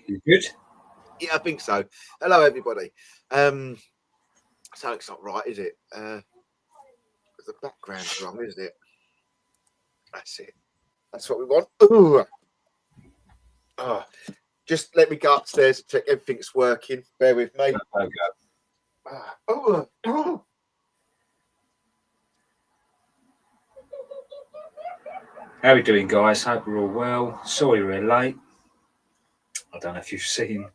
You good? Yeah, I think so. Hello, everybody. So it's not right, is it? The background's wrong, isn't it? That's it. That's what we want. Ooh. Oh, just let me go upstairs and check everything's working. Bear with me. Oh. How are we doing, guys? Hope we're all well. Sorry we're late. I don't know if you've seen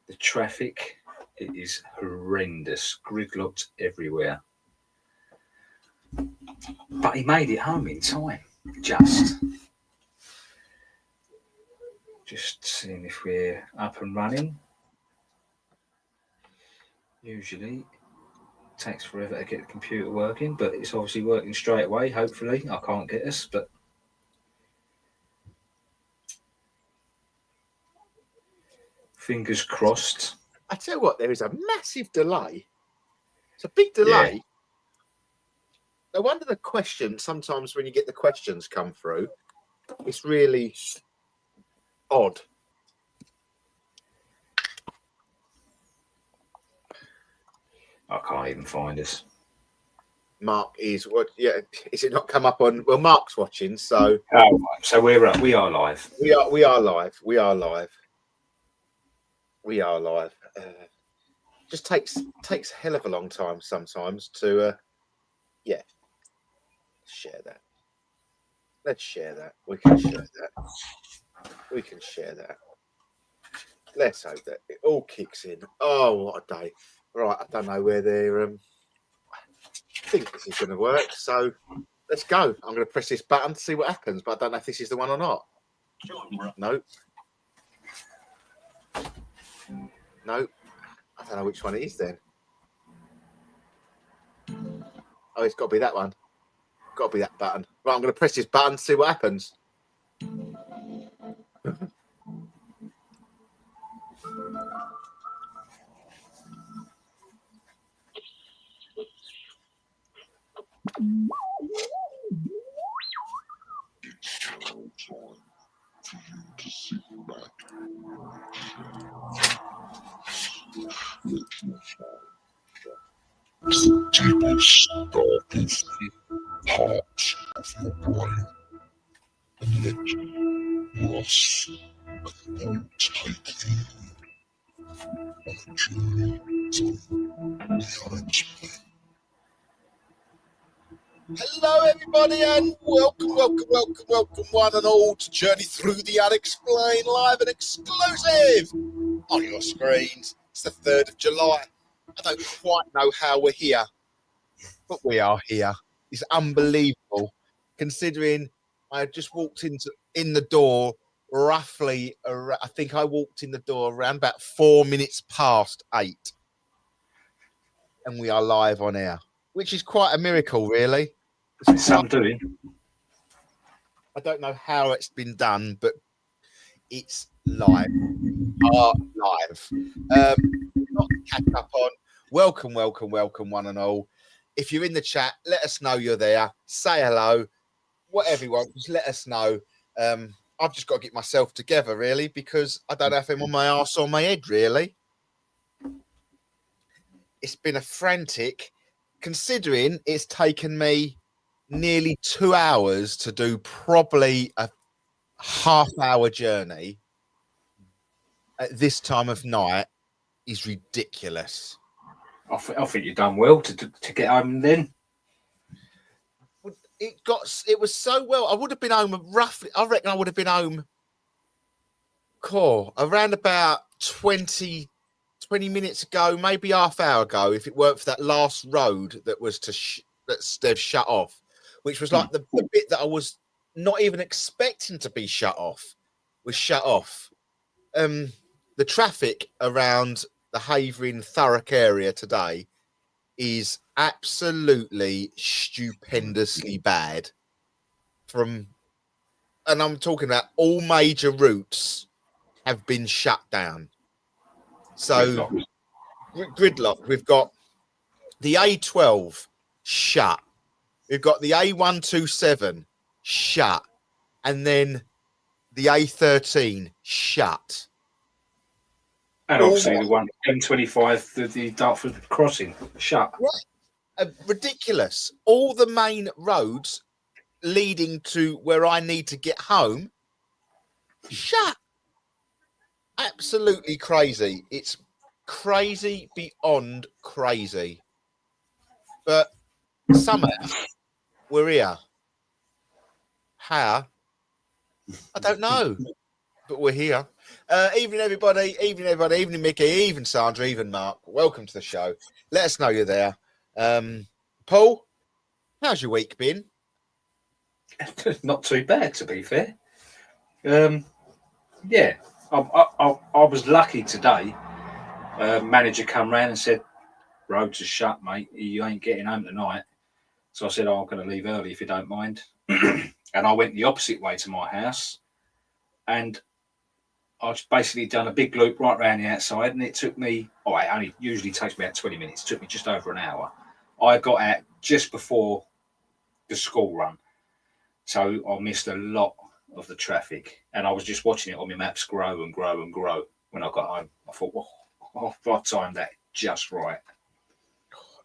the traffic. It is horrendous. Gridlocked everywhere. But he made it home in time. Just seeing if we're up and running. Usually it takes forever to get the computer working, but it's obviously working straight away. Hopefully, I can't get us, but fingers crossed. I tell you what, there is a massive delay. It's a big delay. Yeah. No wonder the question, sometimes when you get the questions come through, it's really odd. I can't even find us. Mark is what? Yeah, is it not come up on? Well, Mark's watching, so. Oh, so we're up. We are live. We are live. We are live. We are live. Just takes a hell of a long time sometimes to, yeah. Share that. Let's share that. We can share that. We can share that. Let's hope that it all kicks in. Oh, what a day! Right, I don't know where they're. I think this is going to work. So let's go. I'm going to press this button to see what happens, but I don't know if this is the one or not. No. No. I don't know which one it is then. Oh, it's got to be that one. Got to be that button. Right, I'm going to press this button to see what happens. Deepest, darkest parts of your brain, and let us now take you on a journey to the unexplained. Hello, everybody, and welcome, one and all, to Journey Through the Unexplained, live and exclusive on your screens. It's the 3rd of July. I don't quite know how we're here, but we are here. It's unbelievable, considering I just walked in the door roughly. I think I walked in the door around about 4 minutes past 8, and we are live on air, which is quite a miracle, really. Some doing. I don't know how it's been done, but it's live. Live. Not to catch up on. Welcome, one and all. If you're in the chat, let us know you're there. Say hello. Whatever you want, just let us know. I've just got to get myself together, really, because I don't know if I'm on my arse or my head, really. It's been a frantic, considering it's taken me nearly 2 hours to do probably a half-hour journey at this time of night is ridiculous. I think you've done well to get home then. It was so well. I would have been home roughly. I reckon I would have been home around about 20 minutes ago, maybe half hour ago, if it weren't for that last road that was they've shut off, which was like the bit that I was not even expecting to be shut off, was shut off. The traffic around the Havering Thurrock area today is absolutely stupendously bad. And I'm talking about all major routes have been shut down. So gridlock. We've got the A12 shut. We've got the A127 shut. and then the A13 shut. And obviously the one M25, the Dartford crossing, shut. Ridiculous. All the main roads leading to where I need to get home, shut. Absolutely crazy. It's crazy beyond crazy. But somehow we're here. How? I don't know. But we're here. Evening, everybody. Evening, everybody. Evening, Mickey. Even Sandra. Even Mark. Welcome to the show. Let us know you're there. Paul, how's your week been? Not too bad, to be fair. Yeah, I was lucky today. Manager come round and said, roads are shut, mate. You ain't getting home tonight. So I said, I'm going to leave early if you don't mind. And I went the opposite way to my house. And I've basically done a big loop right around the outside. And it took me, it only usually takes me about 20 minutes. It took me just over an hour. I got out just before the school run. So I missed a lot of the traffic. And I was just watching it on my maps grow and grow and grow. When I got home, I thought, well, I timed that just right.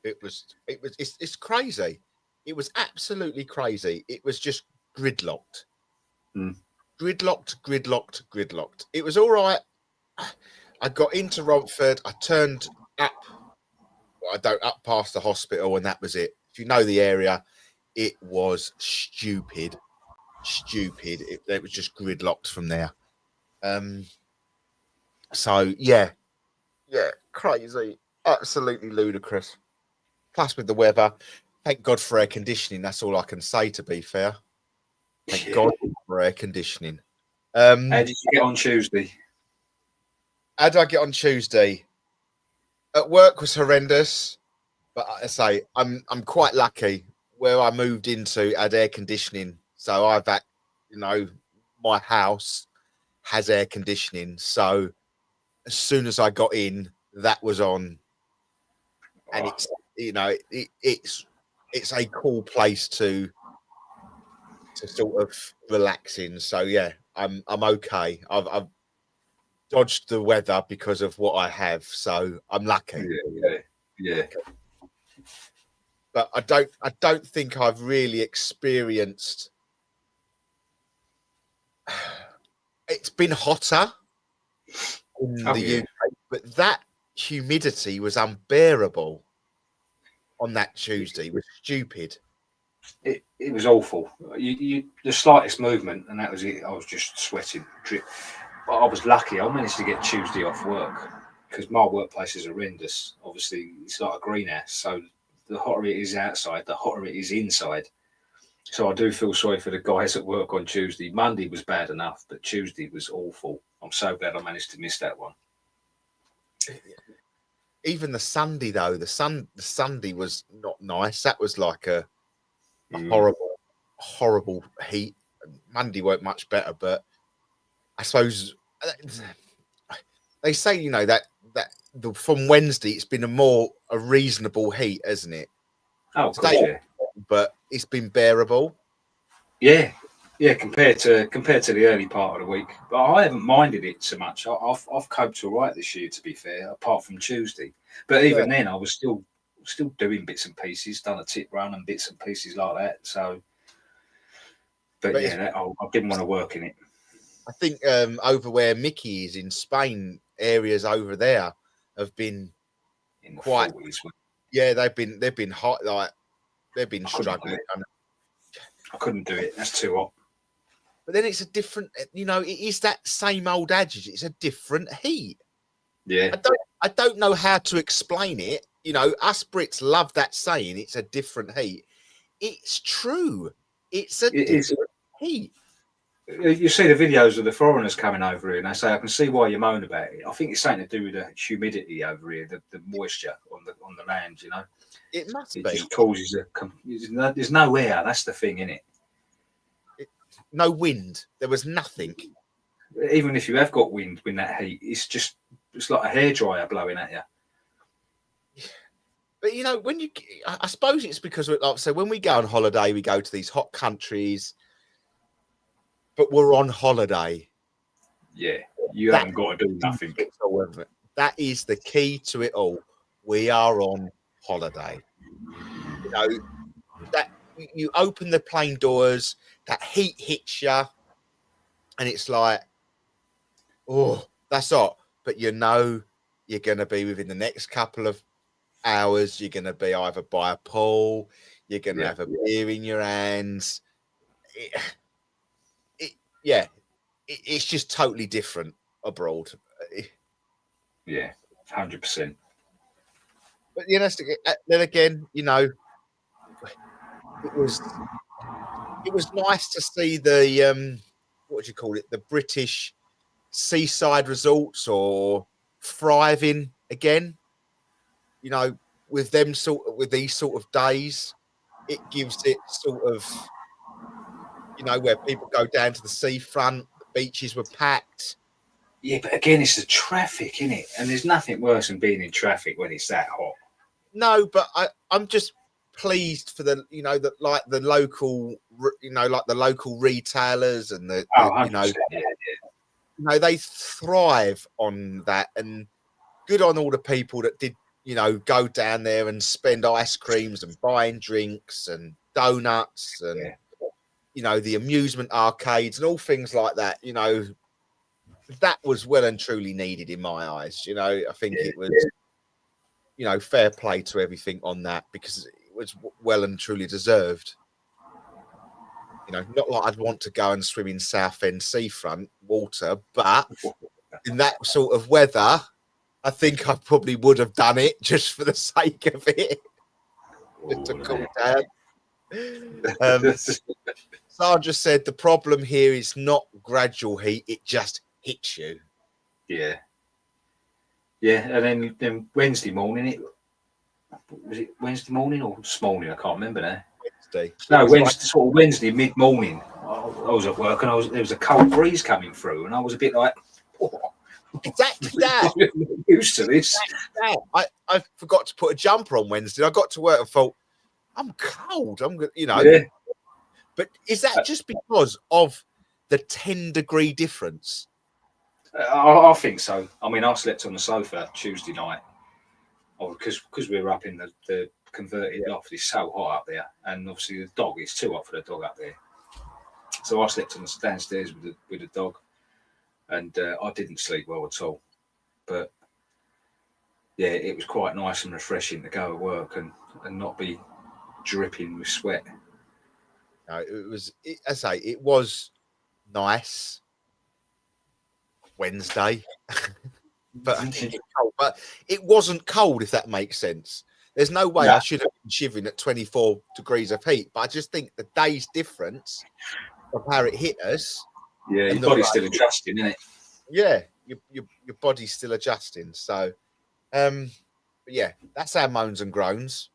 It's crazy. It was absolutely crazy. It was just gridlocked. Gridlocked. It was all right. I got into Romford. I turned up past the hospital, and that was it. If you know the area, it was stupid. It was just gridlocked from there. So yeah, crazy, absolutely ludicrous. Plus with the weather, thank God for air conditioning. That's all I can say, to be fair. Thank God for air conditioning. How did you get on Tuesday? How did I get on Tuesday? At work was horrendous, but I say I'm quite lucky. Where I moved into had air conditioning, so I've had, my house has air conditioning. So as soon as I got in, that was on, and it's it's a cool place to sort of relax in. So yeah, I'm okay. I've dodged the weather because of what I have, so I'm lucky. Yeah. But I don't think I've really experienced. It's been hotter in the UK, but that humidity was unbearable on that Tuesday. It was stupid. It was awful. The slightest movement, and that was it. I was just sweating, drip. But I was lucky. I managed to get Tuesday off work because my workplace is horrendous. Obviously, it's like a greenhouse, so the hotter it is outside, the hotter it is inside. So I do feel sorry for the guys at work on Tuesday. Monday was bad enough, but Tuesday was awful. I'm so glad I managed to miss that one. Even the Sunday though, the Sunday was not nice. That was like a horrible heat. Monday weren't much better, but I suppose they say that from Wednesday it's been a reasonable heat, hasn't it? Oh, today, yeah. But it's been bearable. Yeah, compared to the early part of the week, but I haven't minded it so much. I've coped all right this year, to be fair, apart from Tuesday. But even then, I was still doing bits and pieces, done a tip run and bits and pieces like that. So, but yeah, I didn't want to work in it. I think over where Mickey is in Spain, areas over there have been In quite. 40s. Yeah, they've been hot. Like they've been struggling. I couldn't do it. That's too hot. But then it's a different. It is that same old adage. It's a different heat. Yeah. I don't know how to explain it. Us Brits love that saying. It's a different heat. It's true. It's a different heat. You see the videos of the foreigners coming over here, and they say, "I can see why you moan about it." I think it's something to do with the humidity over here, the moisture on the land. It must be. It just causes there's no air. That's the thing, isn't it? No wind. There was nothing. Even if you have got wind with that heat, it's like a hairdryer blowing at you. But I suppose it's because, like I said, when we go on holiday, we go to these hot countries. but we're on holiday. Yeah, you haven't got to do nothing. That is the key to it all. We are on holiday. You know, that you open the plane doors, that heat hits you, and it's like, oh, that's hot. But you know, you're going to be within the next couple of hours. You're going to be either by a pool, you're going to have a beer in your hands. It's just totally different abroad. Yeah, 100%. But you know, then again, you know, it was nice to see the what do you call it, the British seaside resorts or thriving again. You know, with these sort of days, it gives it sort of, you know, where people go down to the seafront, the beaches were packed. Yeah, but again, it's the traffic, isn't it? And there's nothing worse than being in traffic when it's that hot. No, but I'm just pleased for the, you know, that like the local, you know, like the local retailers and the you know, you know, they thrive on that, and good on all the people that did, you know, go down there and spend ice creams and buying drinks and donuts and you know, the amusement arcades and all things like that. You know, that was well and truly needed in my eyes. You know, I think it was, you know, fair play to everything on that, because it was well and truly deserved. You know, not like I'd want to go and swim in Southend seafront water, but in that sort of weather, I think I probably would have done it just for the sake of it, just to cool down. Sandra said the problem here is not gradual heat; it just hits you. Yeah, and then Wednesday morning, was it Wednesday morning or this morning? I can't remember now. Wednesday. No, Wednesday, sort of Wednesday mid morning. I was at work and there was a cold breeze coming through, and I was a bit like, oh, exactly that. I'm used to this. I forgot to put a jumper on Wednesday. I got to work and thought, I'm cold. I'm, you know. Yeah. But is that just because of the 10-degree difference? I think so. I mean, I slept on the sofa Tuesday night because we were up in the converted loft. It's so hot up there, and obviously the dog is too hot for the dog up there. So I slept on the downstairs with the dog, and I didn't sleep well at all. But yeah, it was quite nice and refreshing to go to work and not be dripping with sweat. No, as I say, it was nice Wednesday, but it wasn't cold, if that makes sense. There's no way I should have been shivering at 24 degrees of heat, but I just think the day's difference of how it hit us. Yeah, your body's still adjusting, isn't it? Yeah, your body's still adjusting. So, but yeah, that's our moans and groans.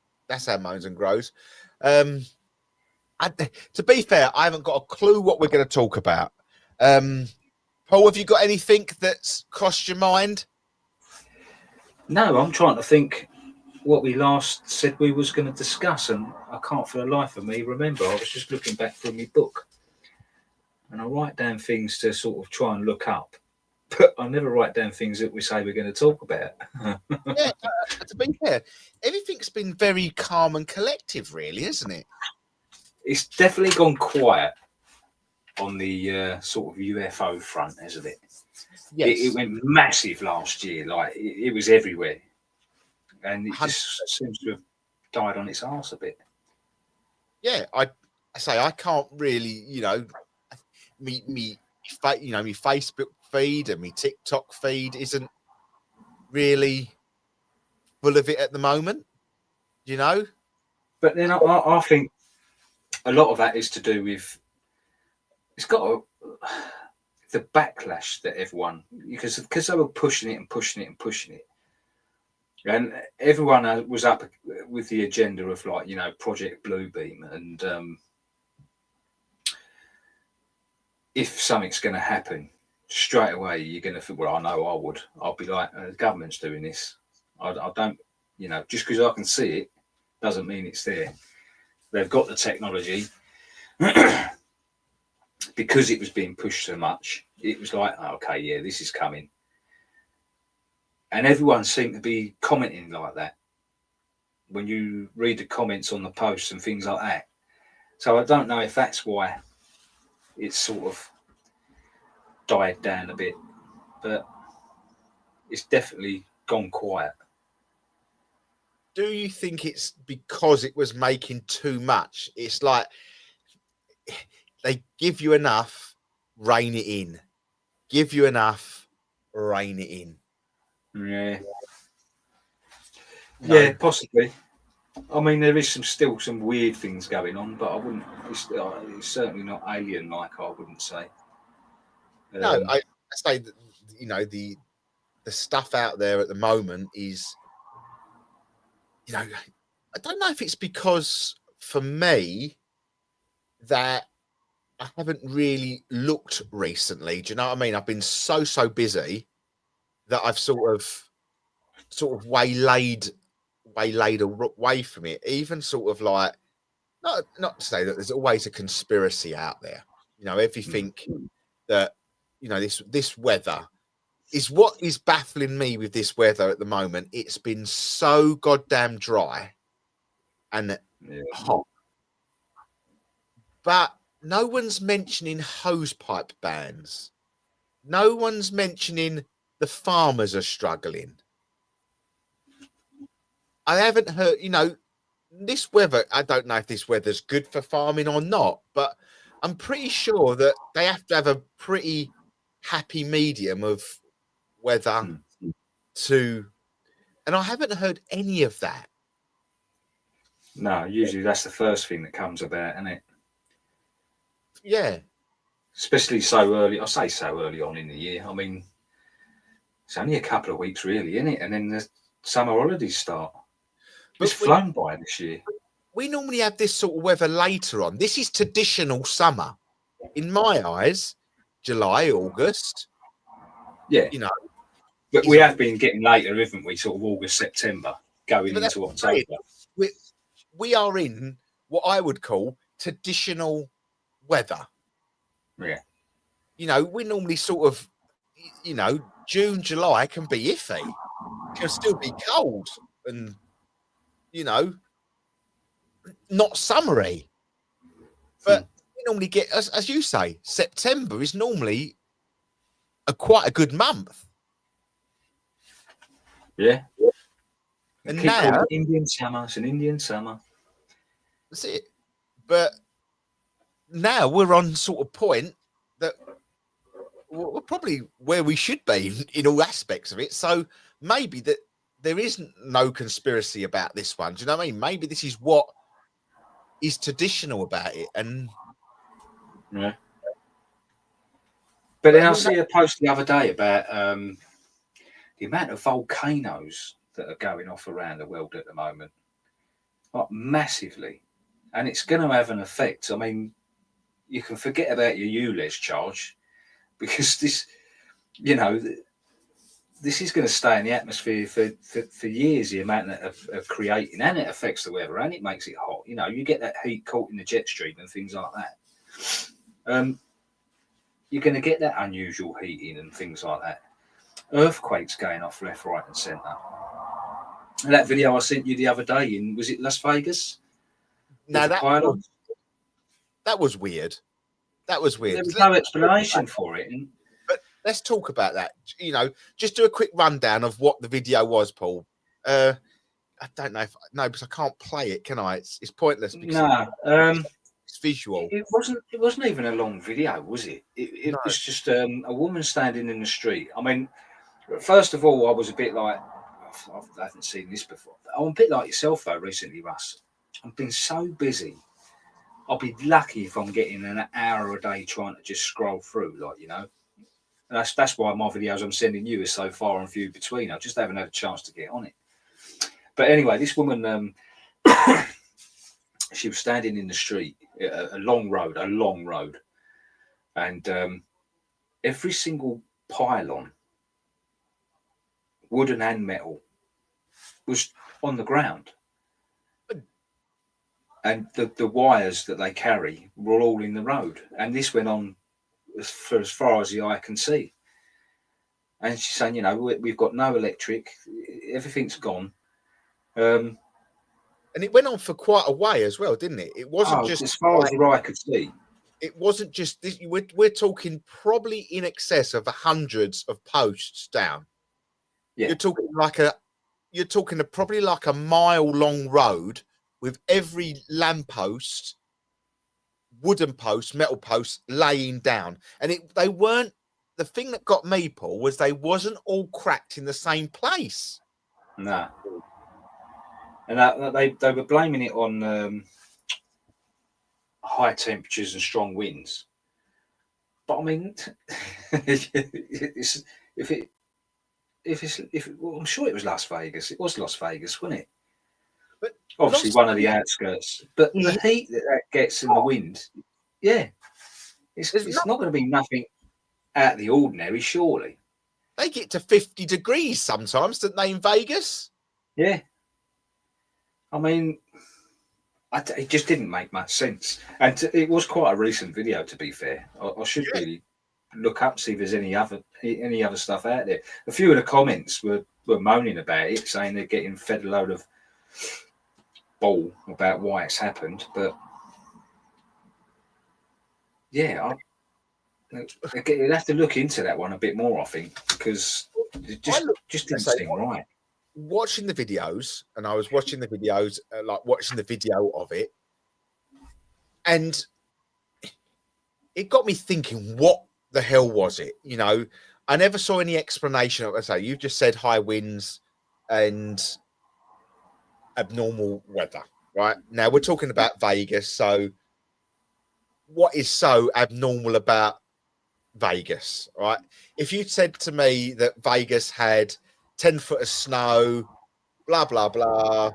To be fair, I haven't got a clue what we're going to talk about. Paul, have you got anything that's crossed your mind? No, I'm trying to think what we last said we was going to discuss, and I can't for the life of me remember. I was just looking back through my book, and I write down things to sort of try and look up, but I never write down things that we say we're going to talk about. Yeah, to be fair, everything's been very calm and collective, really, isn't it? It's definitely gone quiet on the sort of UFO front, hasn't it? Yes. It went massive last year. Like it was everywhere, and it just seems to have died on its arse a bit. Yeah, I say I can't really, you know, me Facebook feed and me TikTok feed isn't really full of it at the moment, you know. But then I think a lot of that is to do with the backlash that everyone, because they were pushing it, and everyone was up with the agenda of, like, you know, Project Bluebeam, and if something's going to happen straight away, you're going to think, well, I know I'll be like, the government's doing this. I don't, you know, just because I can see it doesn't mean it's there. They've got the technology. because it was being pushed so much, it was like, oh, okay, yeah, this is coming. And everyone seemed to be commenting like that when you read the comments on the posts and things like that. So I don't know if that's why it's sort of died down a bit, but it's definitely gone quiet. Do you think it's because it was making too much? It's like they give you enough, rein it in. Give you enough, rein it in. Yeah. No. Yeah, possibly. I mean, there is still some weird things going on, but I wouldn't. It's certainly not alien-like. I wouldn't say. No, I say that, you know, the stuff out there at the moment is, you know, I don't know if it's because for me that I haven't really looked recently. Do you know what I mean? I've been so busy that I've sort of waylaid away from it. Even sort of like not to say that there's always a conspiracy out there. You know, everything that, you know, this weather is what is baffling me with this weather at the moment. It's been so goddamn dry and hot, but no one's mentioning hose pipe bans. No one's mentioning the farmers are struggling. I haven't heard, you know, this weather. I don't know if this weather's good for farming or not, but I'm pretty sure that they have to have a pretty happy medium of weather to, and I haven't heard any of that. No, usually that's the first thing that comes about, isn't it? Yeah. Especially so early. I say so early on in the year. I mean, it's only a couple of weeks, really, isn't it? And then the summer holidays start. It's flown by this year. We normally have this sort of weather later on. This is traditional summer. In my eyes, July, August. Yeah. You know. But we have been getting later, haven't we? Sort of August, September, going into October. We are in what I would call traditional weather. Yeah. You know, we normally sort of, you know, June, July can be iffy. It can still be cold and, you know, not summery. But we normally get, as you say, September is normally quite a good month. Yeah. And keep now Indian summer. It's an Indian summer. That's it. But now we're on sort of point that we're probably where we should be in all aspects of it. So maybe that there isn't no conspiracy about this one. Do you know what I mean? Maybe this is what is traditional about it. And yeah. But then I see a post the other day about the amount of volcanoes that are going off around the world at the moment, like massively, and it's going to have an effect. I mean, you can forget about your ULEZ charge because this, you know, this is going to stay in the atmosphere for years. The amount of creating, and it affects the weather, and it makes it hot. You know, you get that heat caught in the jet stream and things like that. You're going to get that unusual heating and things like that. Earthquakes going off left, right, and centre. And that video I sent you the other day was it Las Vegas? No, that was weird. That was weird. There was no explanation for it. But let's talk about that. You know, just do a quick rundown of what the video was, Paul. I don't know because I can't play it, can I? It's pointless. No, it's visual. It wasn't even a long video, was it? It was just a woman standing in the street. I mean, first of all, I was a bit like, I haven't seen this before. I'm a bit like yourself though recently, Russ. I've been so busy. I'll be lucky if I'm getting an hour a day trying to just scroll through, like, you know. And that's why my videos I'm sending you are so far and few between. I just haven't had a chance to get on it. But anyway, this woman, she was standing in the street, a long road, and every single pylon, wooden and metal, was on the ground. And the wires that they carry were all in the road. And this went on for as far as the eye can see. And she's saying, you know, we've got no electric, everything's gone. And it went on for quite a way as well, didn't it? It wasn't just as far as your eye could see. It wasn't just this. We're talking probably in excess of hundreds of posts down. Yeah. You're talking probably like a mile-long road with every lamppost, wooden post, metal post laying down. And they weren't, the thing that got me, Paul, was they wasn't all cracked in the same place. No. And they were blaming it on high temperatures and strong winds. But I mean, well, I'm sure it was Las Vegas. It was Las Vegas, wasn't it? But obviously one of the outskirts. But the heat that gets in the wind, yeah, it's not going to be nothing out of the ordinary, surely. They get to 50 degrees sometimes, don't they, in Vegas? Yeah. I mean, it just didn't make much sense. And it was quite a recent video, to be fair. I should really look up, see if there's any other stuff out there. A few of the comments were moaning about it, saying they're getting fed a load of bull about why it's happened. But yeah, you'd have to look into that one a bit more, I think, because it just didn't seem right. Watching the videos, and I was watching the videos, like watching the video of it, and it got me thinking, what the hell was it? You know, I never saw any explanation of it. So you've just said high winds and abnormal weather, right? Now we're talking about Vegas. So what is so abnormal about Vegas, right? If you said to me that Vegas had 10 foot of snow, blah, blah, blah,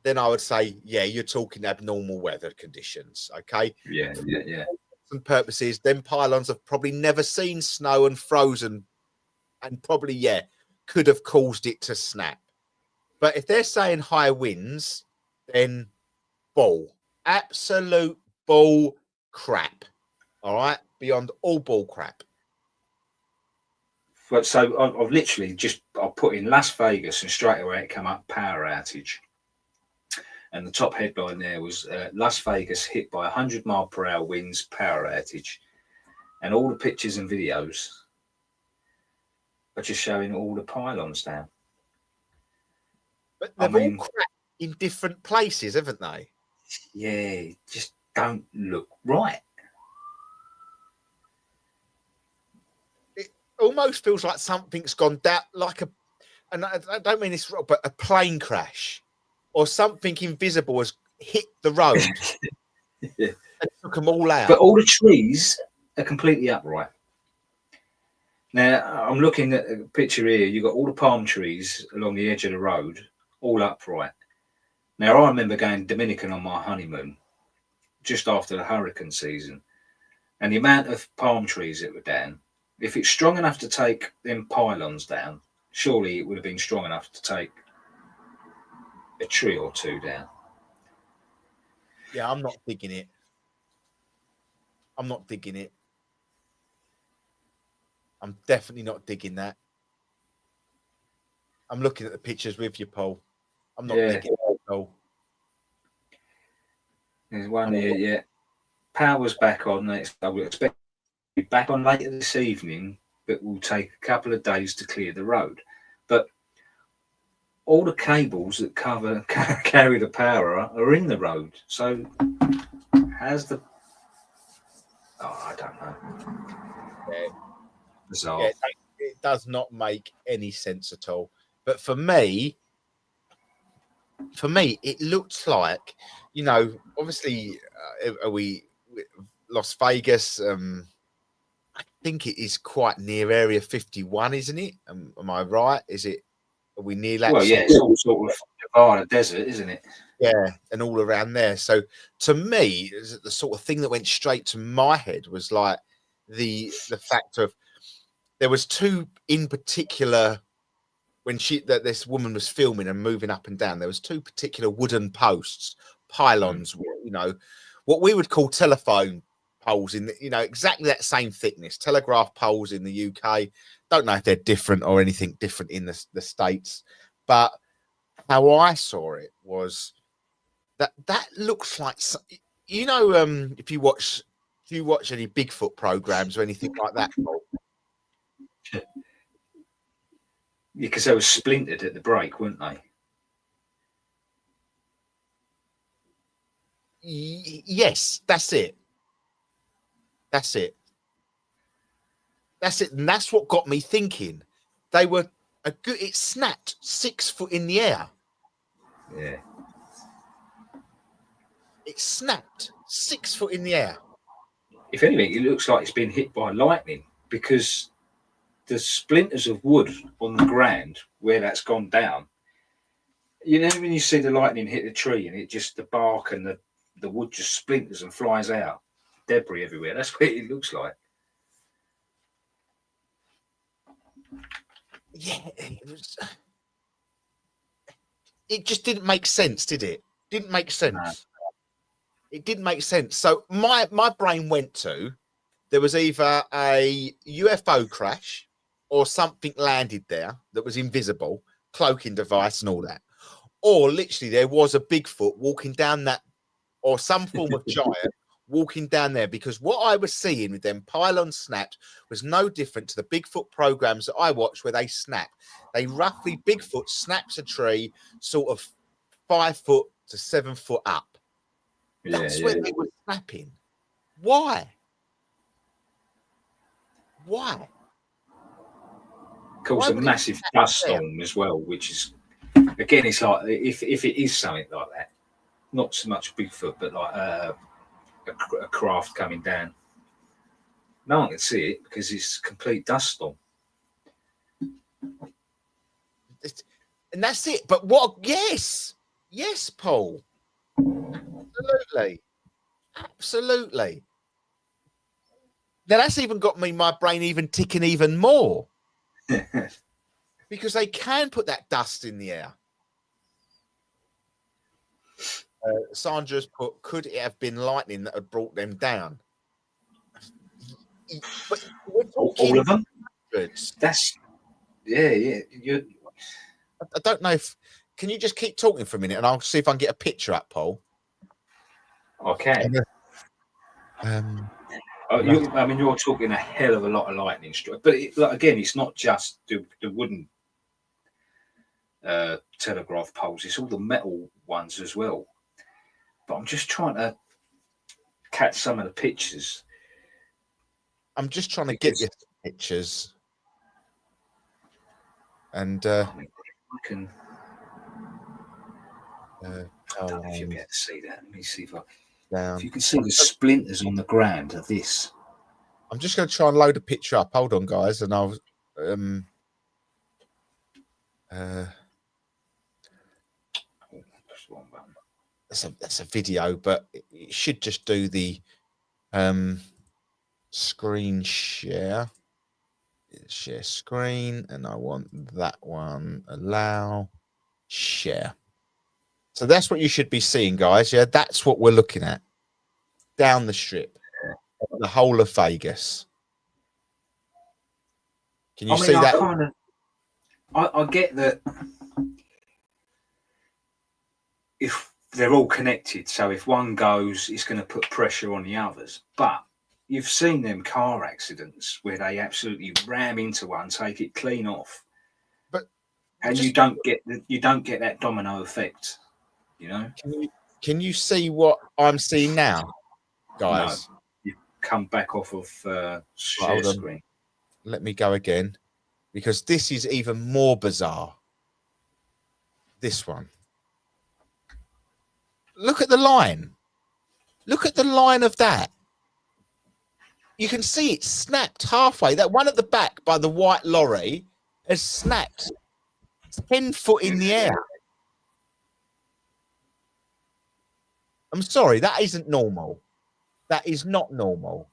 then I would say, yeah, you're talking abnormal weather conditions, okay? Yeah. For purposes, them pylons have probably never seen snow and frozen, and probably, could have caused it to snap. But if they're saying high winds, then bull. Absolute bull crap, all right? Beyond all bull crap. But so I've literally I put in Las Vegas and straight away it came up power outage. And the top headline there was Las Vegas hit by 100-mile-per-hour winds, power outage. And all the pictures and videos are just showing all the pylons down. But they've all cracked in different places, haven't they? Yeah, just don't look right. Almost feels like something's gone down, and I don't mean this wrong, but a plane crash or something invisible has hit the road and took them all out. But all the trees are completely upright. Now, I'm looking at a picture here. You've got all the palm trees along the edge of the road, all upright. Now, I remember going Dominican on my honeymoon just after the hurricane season, and the amount of palm trees that were down, if it's strong enough to take them pylons down, surely it would have been strong enough to take a tree or two down. Yeah, I'm not digging it. I'm definitely not digging that. I'm looking at the pictures with you, Paul. I'm not digging it, Paul. There's one here, yeah. Power's back on. I would expect to be back on later this evening, but will take a couple of days to clear the road. But all the cables that carry the power are in the road. So I don't know. Yeah. Bizarre. Yeah, it does not make any sense at all. But for me, it looks like, you know, obviously, Las Vegas? I think it is quite near Area 51, isn't it? Am I right? Are we near that? Well, yeah, it's all sort of Nevada desert, isn't it? Yeah, and all around there. So to me, the sort of thing that went straight to my head was like the fact of there was two in particular when this woman was filming and moving up and down. There was two particular wooden posts, pylons, you know, what we would call telephone poles in the, exactly that same thickness. Telegraph poles in the UK. Don't know if they're different or anything different in the States, but how I saw it was that looks like, if you watch any Bigfoot programs or anything like that, Paul? Because they were splintered at the break, weren't they? Yes, that's it. That's it. And that's what got me thinking. They were it snapped 6 foot in the air. Yeah. It snapped 6 foot in the air. If anything, it looks like it's been hit by lightning, because the splinters of wood on the ground where that's gone down, when you see the lightning hit the tree and it just, the bark and the wood just splinters and flies out, debris everywhere. That's what it looks like. Yeah, it just didn't make sense, did it? Didn't make sense. No. It didn't make sense. So my brain went to, there was either a UFO crash or something landed there that was invisible, cloaking device and all that. Or literally there was a Bigfoot walking down that, or some form of giant walking down there, because what I was seeing with them pylon snapped was no different to the Bigfoot programs that I watched where they snap. Bigfoot snaps a tree sort of 5 foot to 7 foot up. That's where they were snapping. Why? Cause a massive dust storm as well, which is, again, it's like, if it is something like that, not so much Bigfoot, but like a craft coming down, no one can see it because it's a complete dust storm. And that's it. But what? Yes, Paul. Absolutely. Now that's even got my brain even ticking even more, because they can put that dust in the air. Sandra's put, could it have been lightning that had brought them down? But we're talking all of them. Hundreds. That's I don't know if, can you just keep talking for a minute and I'll see if I can get a picture up, Paul? Okay. You're talking a hell of a lot of lightning strike, but again, it's not just the wooden telegraph poles; it's all the metal ones as well. But I'm just trying to catch some of the pictures. I'm just trying to get you pictures, and I can. I don't know if you'll be able to see that. Let me see if you can see the splinters on the ground of this. I'm just going to try and load a picture up. Hold on, guys, and I'll. That's a video, but it should just do the screen share. Share screen, and I want that one. Allow share. So that's what you should be seeing, guys. Yeah, that's what we're looking at down the strip, the whole of Vegas. Can you see that? I get that if they're all connected, so if one goes, it's going to put pressure on the others. But you've seen them car accidents where they absolutely ram into one, take it clean off, and you don't get that domino effect. Can you see what I'm seeing now, guys? No, you come back off of share screen. Let me go again, because this is even more bizarre. This one. Look at the line. Look at the line of that. You can see it snapped halfway. That one at the back by the white lorry has snapped 10 foot in the air. I'm sorry, that isn't normal. That is not normal.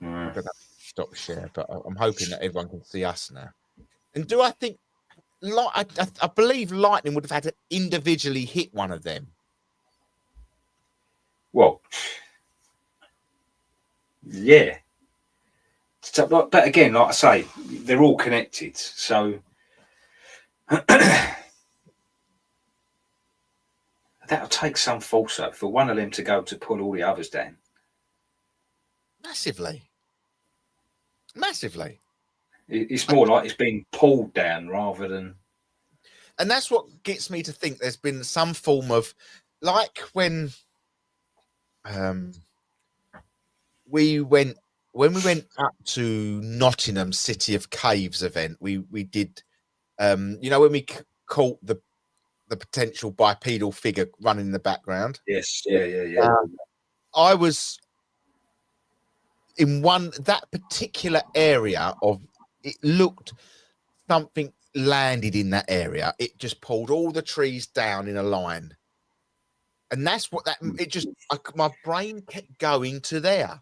I'm going to stop share, but I'm hoping that everyone can see us now. And do I think, I believe lightning would have had to individually hit one of them. Well, yeah. So, but again, like I say, they're all connected. So that'll take some force up for one of them to go to pull all the others down. Massively. It's more like it's being pulled down rather than. And that's what gets me to think there's been some form of, like when we went up to Nottingham City of Caves event, we did when we caught the potential bipedal figure running in the background. Yes, yeah. I was in that particular area of it. Looked something landed in that area. It just pulled all the trees down in a line, and that's what my brain kept going to there.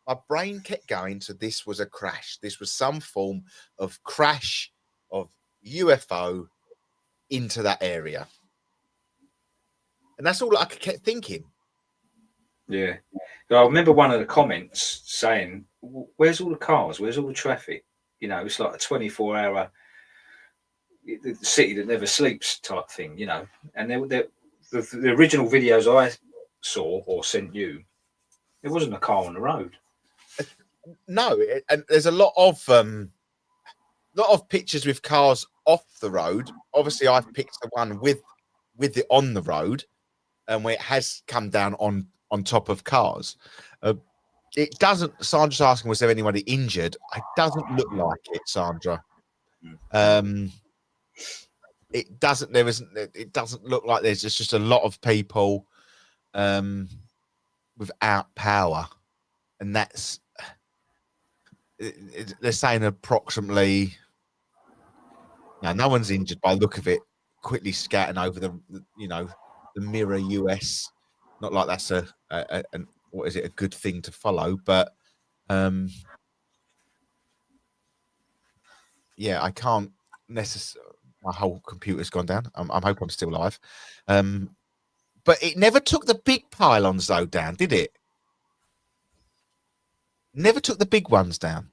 My brain kept going to this was a crash. This was some form of crash of UFO into that area. And that's all I kept thinking. Yeah. I remember one of the comments saying, where's all the cars? Where's all the traffic? You know, it's like a 24-hour city that never sleeps type thing, you know. And the original videos I saw or sent you, there wasn't a car on the road. No, and there's a lot of pictures with cars off the road. Obviously, I've picked the one with it on the road, and where it has come down on top of cars. It doesn't. Sandra's asking, was there anybody injured? It doesn't look like it, Sandra. It doesn't. There isn't. It doesn't look like there's just a lot of people without power, and that's. They're saying approximately. Now, no one's injured by the look of it. Quickly scatting over the Mirror US. Not like that's a what is it, a good thing to follow, but yeah, I can't necessarily. My whole computer's gone down. I'm hoping I'm still live, but it never took the big pylons though down, did it? Never took the big ones down.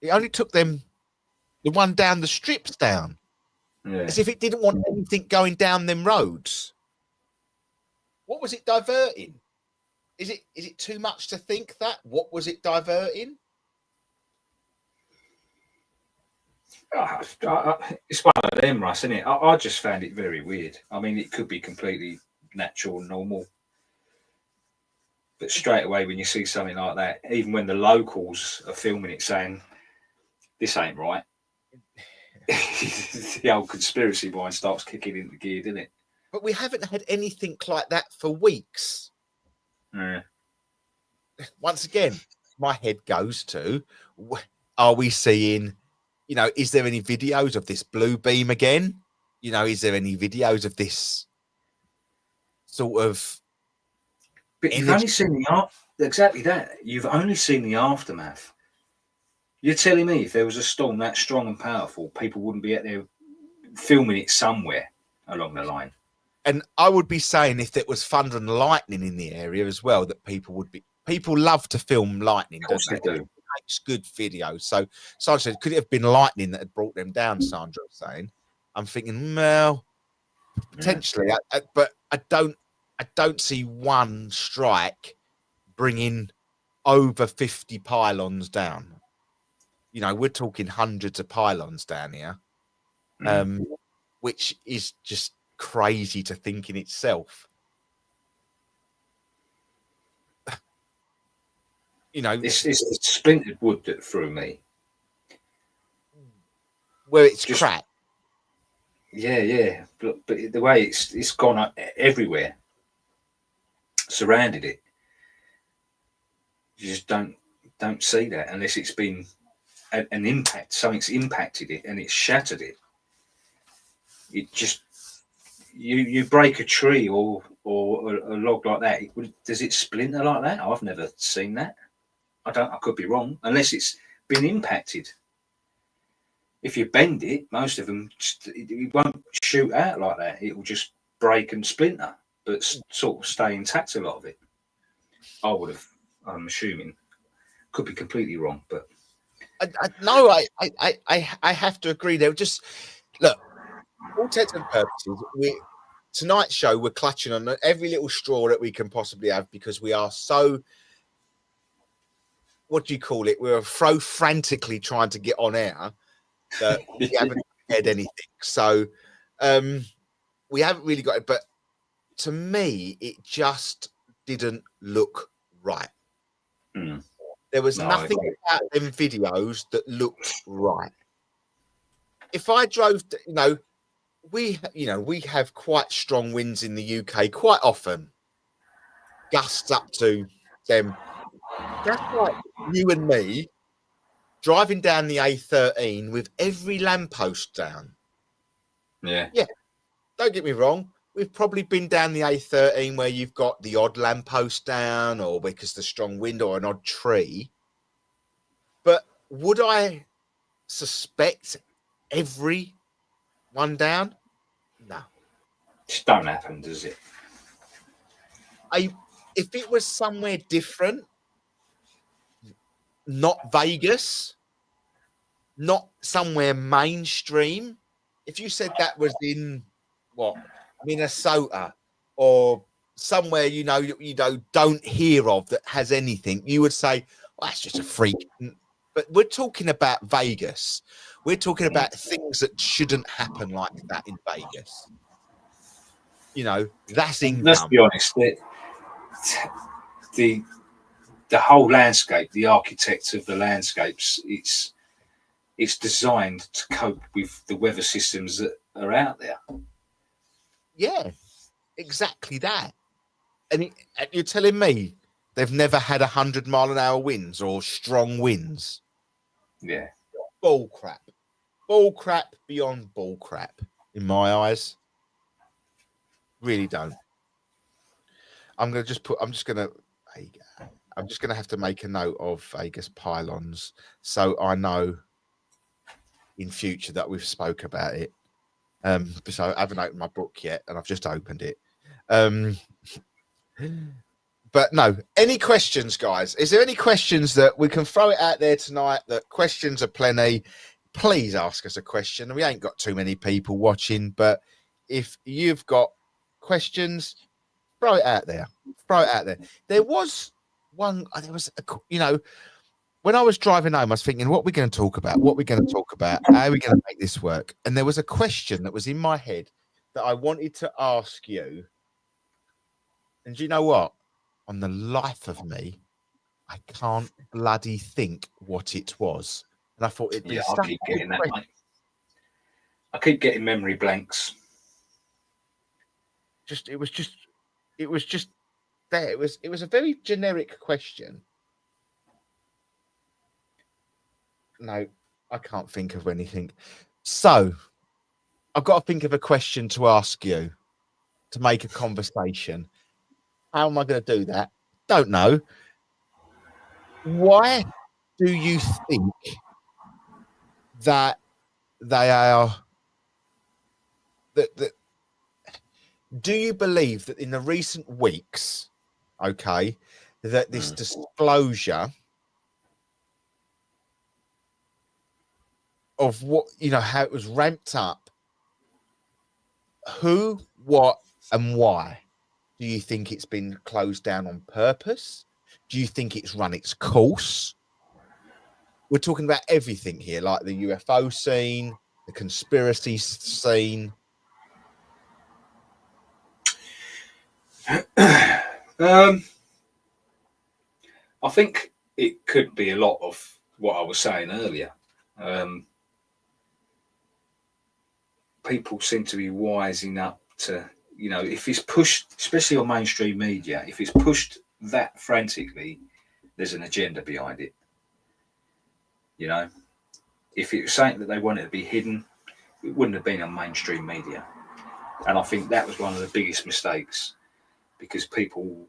It only took the one down the strips down. Yeah. As if it didn't want anything going down them roads. What was it diverting? Is it too much to think that? What was it diverting? It's one of them, Russ, isn't it? I just found it very weird. I mean, it could be completely natural and normal. But straight away, when you see something like that, even when the locals are filming it saying, this ain't right, the old conspiracy mind starts kicking into gear, doesn't it? But we haven't had anything like that for weeks. Yeah. Once again, my head goes to, are we seeing, is there any videos of this blue beam again? Is there any videos of this sort of... But you've only seen exactly that. You've only seen the aftermath. You're telling me if there was a storm that strong and powerful, people wouldn't be out there filming it somewhere along the line. And I would be saying if there was thunder and lightning in the area as well, that people love to film lightning. Of course they do. It makes good videos. So Sandra said, could it have been lightning that had brought them down? Sandra was saying. I'm thinking, well, potentially, yeah. But I don't see one strike bringing over 50 pylons down. We're talking hundreds of pylons down here, which is just crazy to think in itself. It's splintered wood that threw me. Where it's cracked. Yeah. But the way it's gone up everywhere, surrounded it. You just don't see that unless it's been an impact. Something's impacted it and it's shattered it. It just you break a tree or a log like that. Does it splinter like that? I've never seen that. I could be wrong unless it's been impacted. If you bend it, most of them it won't shoot out like that. It will just break and splinter, but sort of stay intact. A lot of it. I would have. I'm assuming. Could be completely wrong, but No, I have to agree. There, just look, all intents and purposes, tonight's show we're clutching on every little straw that we can possibly have because we are so. What do you call it? We're so frantically trying to get on air that we haven't had anything. So we haven't really got it. But to me, it just didn't look right. There was nothing about them videos that looked right. If I drove, we have quite strong winds in the UK quite often. Gusts up to them. That's like you and me driving down the A13 with every lamppost down. Yeah. Don't get me wrong. We've probably been down the A13 where you've got the odd lamppost down or because the strong wind or an odd tree. But would I suspect every one down? No. It don't happen, does it? If it was somewhere different, not Vegas, not somewhere mainstream, if you said that was in Minnesota or somewhere you don't hear of that has anything, you would say, well, that's just a freak. But we're talking about Vegas. We're talking about things that shouldn't happen like that in Vegas. That's income. Let's be honest. The whole landscape, the architect of the landscapes, it's designed to cope with the weather systems that are out there. Yeah, exactly that. And you're telling me they've never had 100-mile-an-hour winds or strong winds? Yeah. Bull crap. Bull crap beyond bull crap, in my eyes. Really don't. I'm just gonna have to make a note of Vegas pylons so I know in future that we've spoke about it. So I haven't opened my book yet, and I've just opened it. But no, any questions, guys? Is there any questions that we can throw it out there tonight? That questions are plenty. Please ask us a question. We ain't got too many people watching, but if you've got questions, throw it out there. Throw it out there. There was one. There was, when I was driving home, I was thinking, what are we going to talk about? What are we going to talk about? How are we going to make this work? And there was a question that was in my head that I wanted to ask you. And do you know what? On the life of me, I can't bloody think what it was. And I thought it'd be I keep getting that, mate. I keep getting memory blanks. It was just there. It was a very generic question. No, I can't think of anything. So I've got to think of a question to ask you to make a conversation. How am I going to do that? Don't know. Why do you think that they are that do you believe that in the recent weeks, okay, that this disclosure of what, how it was ramped up, who, what, and why? Do you think it's been closed down on purpose? Do you think it's run its course? We're talking about everything here, like the UFO scene, the conspiracy scene. I think it could be a lot of what I was saying earlier. People seem to be wising up to, if it's pushed, especially on mainstream media, if it's pushed that frantically, there's an agenda behind it. If it was something that they wanted to be hidden, it wouldn't have been on mainstream media. And I think that was one of the biggest mistakes, because people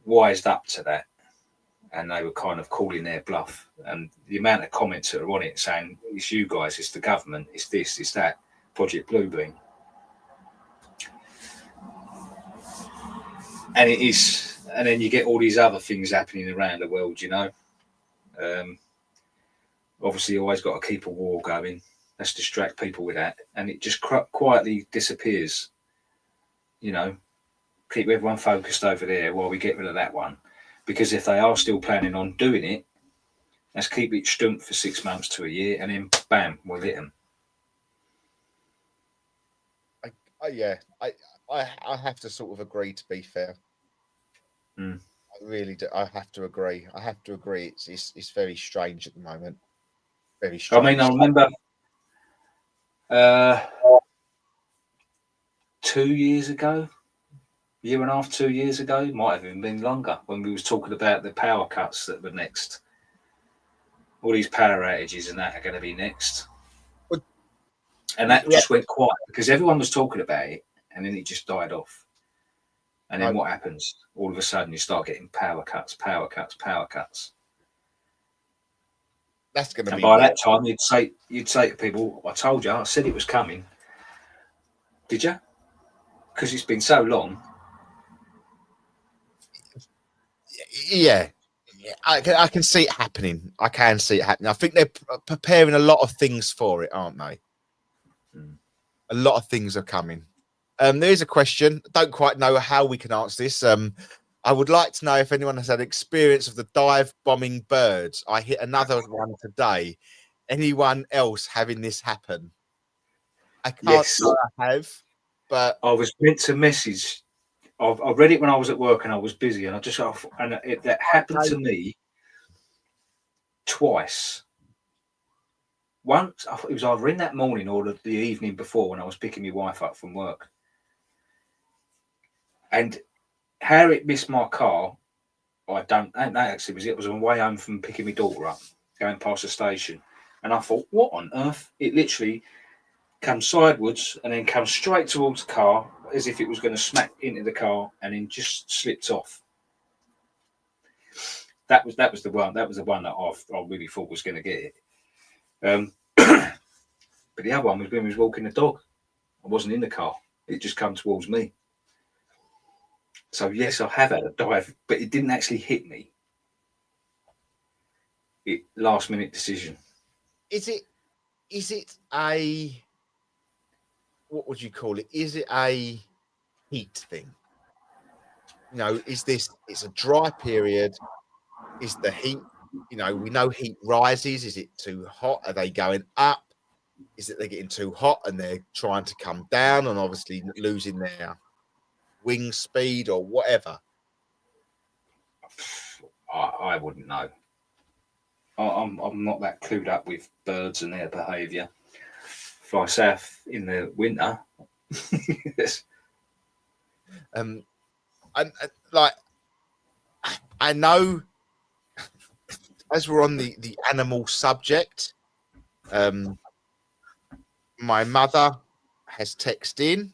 wised up to that and they were kind of calling their bluff. And the amount of comments that are on it saying, it's you guys, it's the government, it's this, it's that, Project Bluebeam. And it is, and then you get all these other things happening around the world, you know. Obviously, you always got to keep a war going. Let's distract people with that, and it just quietly disappears. You know, keep everyone focused over there while we get rid of that one. Because if they are still planning on doing it, let's keep it stumped for 6 months to a year, and then bam, we'll hit them. I have to sort of agree. To be fair, I really do. I have to agree. It's very strange at the moment. Very strange. I mean, I remember 2 years ago, year and a half, 2 years ago, might have even been longer, when we was talking about the power cuts that were next. All these power outages and that are going to be next. And that just went quiet because everyone was talking about it, and then it just died off. And then what happens? All of a sudden, you start getting power cuts. That's going to be. And by that time, you'd say to people, "I told you, I said it was coming." Did you? Because it's been so long. Yeah. I can see it happening. I think they're preparing a lot of things for it, aren't they? A lot of things are coming. There is a question. I don't quite know how we can answer this. I would like to know if anyone has had experience of the dive bombing birds. I hit another one today. Anyone else having this happen? I can't say I have, but I was meant to message. I read it when I was at work and I was busy, and that happened to me twice. Once, it was either in that morning or the evening before when I was picking my wife up from work. And how it missed my car, I don't know. That actually was it. It was on the way home from picking my daughter up, going past the station. And I thought, what on earth? It literally comes sideways and then comes straight towards the car as if it was going to smack into the car, and then just slipped off. That was the one. That was the one that I really thought was going to get it. But the other one was when we was walking the dog. I wasn't in the car. It just come towards me. So yes, I have had a dive, but it didn't actually hit me. It last minute decision. Is it a, what would you call it? Is it a heat thing? You know, it's a dry period? Is the heat, you know, we know heat rises. Is it too hot? Are they going up? Is it they're getting too hot and they're trying to come down and obviously losing their wing speed or whatever? I wouldn't know. I'm not that clued up with birds and their behaviour. Fly south in the winter. Yes. I know, as we're on the animal subject, my mother has texted in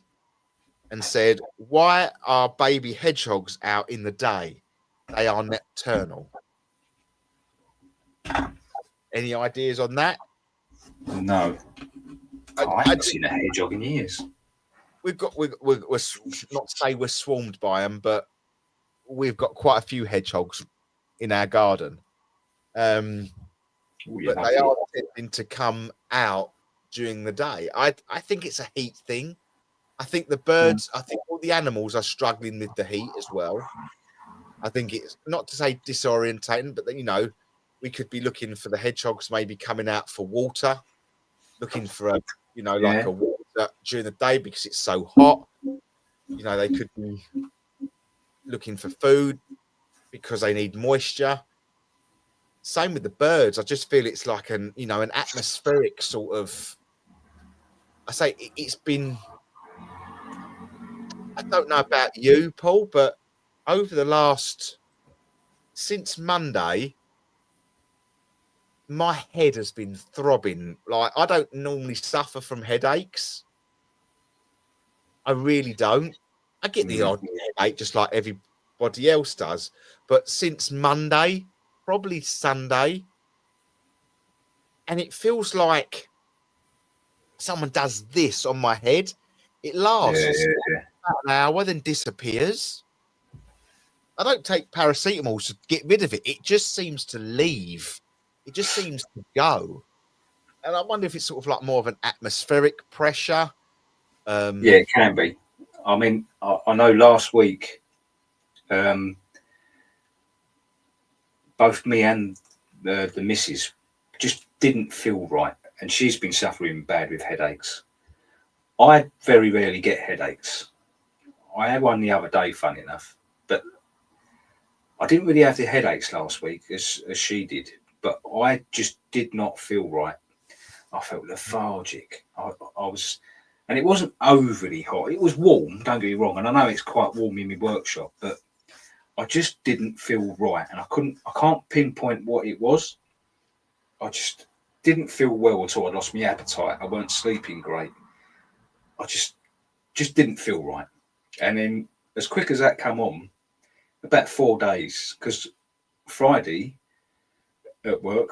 and said, "Why are baby hedgehogs out in the day? They are nocturnal." Any ideas on that? No. I haven't seen a hedgehog in years. We're not to say we're swarmed by them, but we've got quite a few hedgehogs in our garden. But they are tending to come out during the day. I think it's a heat thing. I think the birds, I think all the animals are struggling with the heat as well. I think it's not to say disorientating, but then, you know, we could be looking for the hedgehogs maybe coming out for water, looking for a, you know, like a water during the day because it's so hot. You know, they could be looking for food because they need moisture. Same with the birds. I just feel it's like an atmospheric sort of, I say it's been, I don't know about you, Paul, but over the since Monday, my head has been throbbing. Like, I don't normally suffer from headaches. I really don't. I get the odd headache just like everybody else does. But since Monday, probably Sunday, and it feels like someone does this on my head. It lasts about an hour, then disappears. I don't take paracetamol to get rid of it. It just seems to leave. It just seems to go. And I wonder if it's sort of like more of an atmospheric pressure. Yeah, it can be. I mean, I know last week, both me and the missus just didn't feel right, and she's been suffering bad with headaches. I very rarely get headaches. I had one the other day, fun enough, but I didn't really have the headaches last week as she did. But I just did not feel right. I felt lethargic. I was, and it wasn't overly hot. It was warm. Don't get me wrong, and I know it's quite warm in my workshop, but I just didn't feel right, and I can't pinpoint what it was. I just didn't feel well at all. I lost my appetite. I weren't sleeping great. I just didn't feel right. And then as quick as that come on, about 4 days, because Friday at work,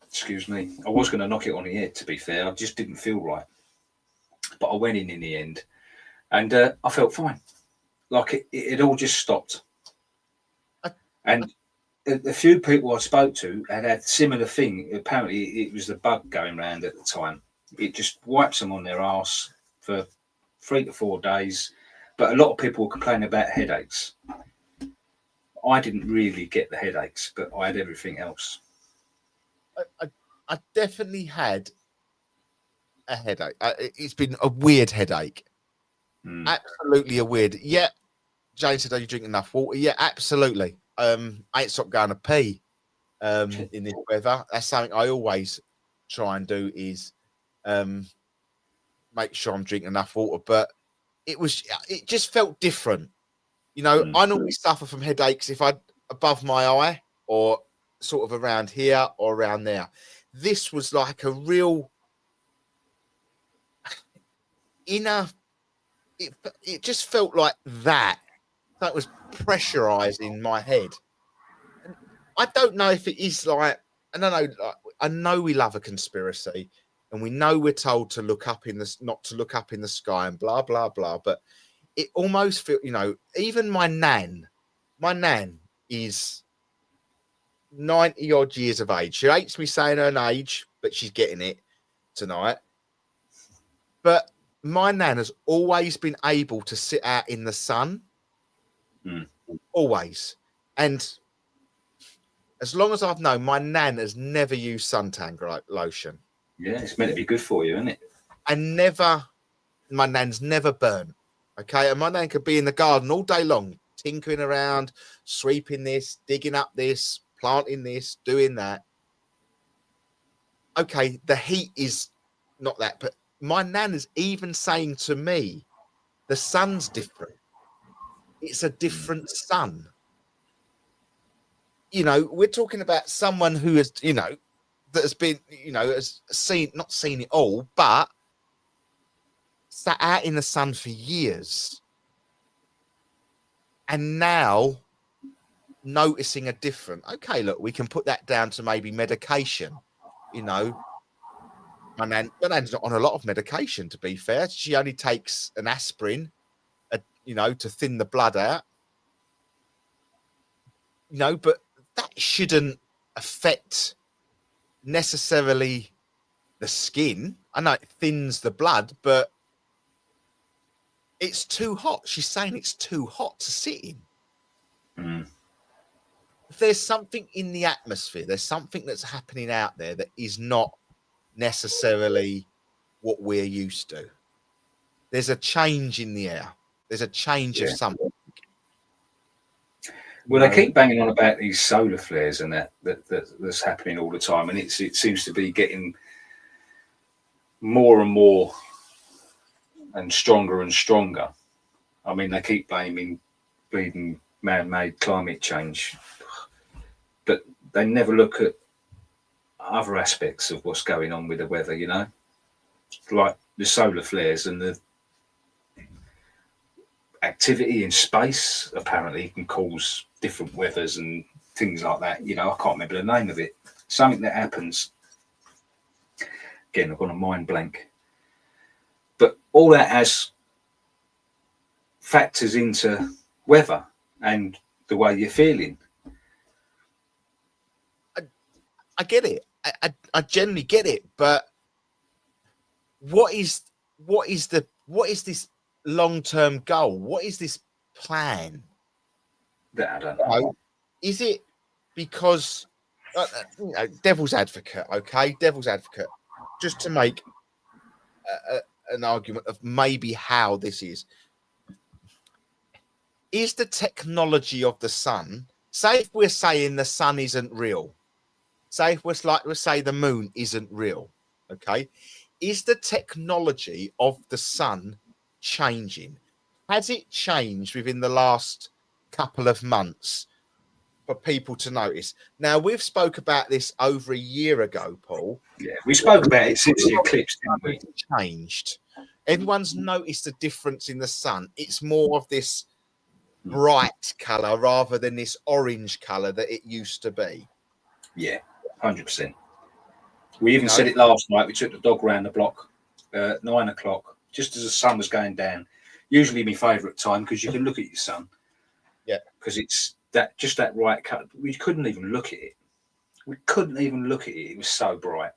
excuse me, I was going to knock it on the head, to be fair. I just didn't feel right. But I went in the end, and I felt fine. Like it all just stopped. And a few people I spoke to had similar thing. Apparently, it was the bug going round at the time. It just wipes them on their arse for 3 to 4 days. But a lot of people were complaining about headaches. I didn't really get the headaches, but I had everything else. I definitely had a headache. It's been a weird headache. Absolutely a weird. Yeah. Jane said, "Are you drinking enough water?" Yeah, absolutely. I ain't stopped going to pee in this weather. That's something I always try and do, is make sure I'm drinking enough water. But it just felt different. You know, I normally suffer from headaches if I above my eye or sort of around here or around there. This was like a real inner. It just felt like that. That was pressurized in my head. And I don't know if it is like, I don't know. I know we love a conspiracy, and we know we're told to look up in the, not to look up in the sky and blah blah blah. But it almost feels, you know, even my nan is 90 odd years of age. She hates me saying her age, but she's getting it tonight. But my nan has always been able to sit out in the sun. Always. And as long as I've known, my nan has never used suntan lotion. Yeah, it's meant to be good for you, isn't it? And my nan's never burnt. Okay. And my nan could be in the garden all day long, tinkering around, sweeping this, digging up this, planting this, doing that. Okay. The heat is not that, but my nan is even saying to me, the sun's different. It's a different sun. You know, we're talking about someone who has, you know, that has been, you know, has not seen it all, but sat out in the sun for years. And now noticing a different, okay, look, we can put that down to maybe medication. You know, my nan's not on a lot of medication, to be fair. She only takes an aspirin, you know, to thin the blood out. You know, but that shouldn't affect necessarily the skin. I know it thins the blood, but it's too hot. She's saying it's too hot to sit in. There's something in the atmosphere. There's something that's happening out there that is not necessarily what we're used to. There's a change in the air. There's a change of something. Well, they keep banging on about these solar flares and that's happening all the time, and it seems to be getting more and more and stronger and stronger. I mean, they keep blaming bleeding man-made climate change, but they never look at other aspects of what's going on with the weather, you know, like the solar flares and the activity in space apparently can cause different weathers and things like that. You know, I can't remember the name of it. Something that happens. Again, I've got a mind blank. But all that has factors into weather and the way you're feeling. I get it. I generally get it, but what is this long-term goal? What is this plan? That I don't know. Is it because devil's advocate? Okay, devil's advocate, just to make an argument of maybe how this is. Is the technology of the sun? Say if we're saying the sun isn't real. Say if we're say the moon isn't real. Okay, is the technology of the sun changing? Has it changed within the last couple of months for people to notice? Now, we've spoke about this over a year ago, Paul. Yeah, we spoke about it since the eclipse, didn't we? Changed. Everyone's noticed a difference in the sun. It's more of this bright colour rather than this orange colour that it used to be. Yeah, 100%. We even said it last night. We took the dog round the block at 9 o'clock, just as the sun was going down. Usually my favourite time because you can look at your sun. Yeah. Because it's that right colour. We couldn't even look at it. We couldn't even look at it. It was so bright.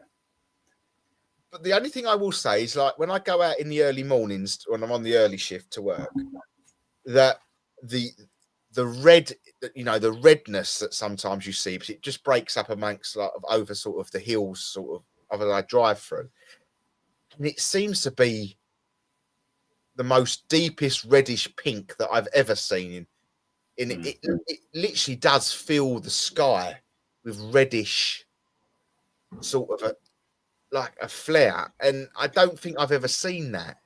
But the only thing I will say is, like, when I go out in the early mornings when I'm on the early shift to work, that the red, the redness that sometimes you see, it just breaks up amongst over sort of the hills, sort of that I drive through, and it seems to be the most deepest reddish pink that I've ever seen. It literally does fill the sky with reddish sort of a flare, and I don't think I've ever seen that.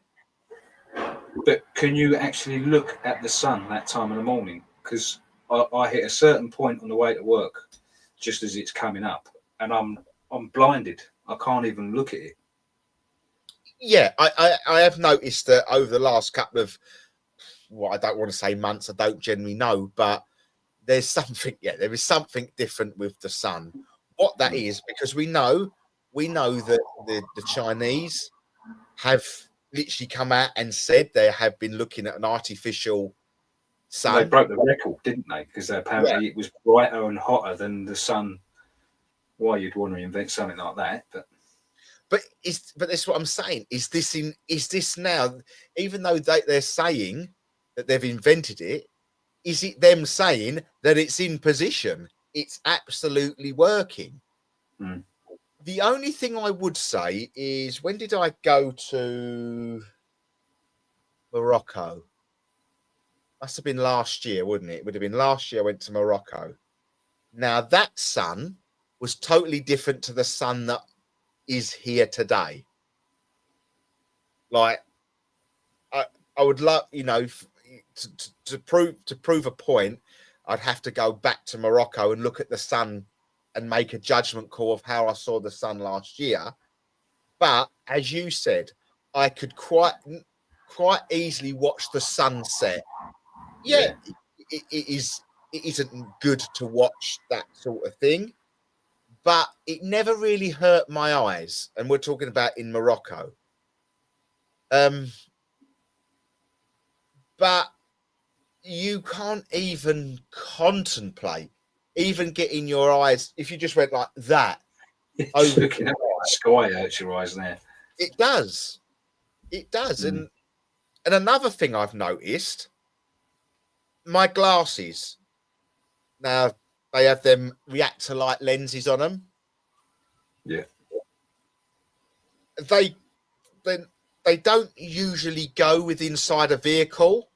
But can you actually look at the sun that time of the morning? Because I hit a certain point on the way to work, just as it's coming up, and I'm blinded. I can't even look at it. Yeah, I have noticed that over the last couple of, I don't want to say months, I don't generally know, but there is something different with the sun. What that is, because we know that the Chinese have literally come out and said they have been looking at an artificial sun. They broke the record, didn't they? Because apparently it was brighter and hotter than the sun. Why you'd want to invent something like that? But that's what I'm saying. Is this now? Even though they're saying that they've invented it, is it them saying that it's in position? It's absolutely working. Mm. The only thing I would say is, when did I go to Morocco? Must have been last year, wouldn't it? It would have been last year I went to Morocco. Now, that sun was totally different to the sun that is here today. Like, I would love, to prove a point, I'd have to go back to Morocco and look at the sun and make a judgment call of how I saw the sun last year. But as you said, I could quite easily watch the sunset. Yeah. It isn't good to watch that sort of thing, but it never really hurt my eyes. And we're talking about in Morocco. But you can't even contemplate, even getting your eyes, if you just went like that. Over looking at the sky hurts your eyes there. It does. And another thing I've noticed, my glasses, now they have them reactor light lenses on them. Yeah. They don't usually go with inside a vehicle,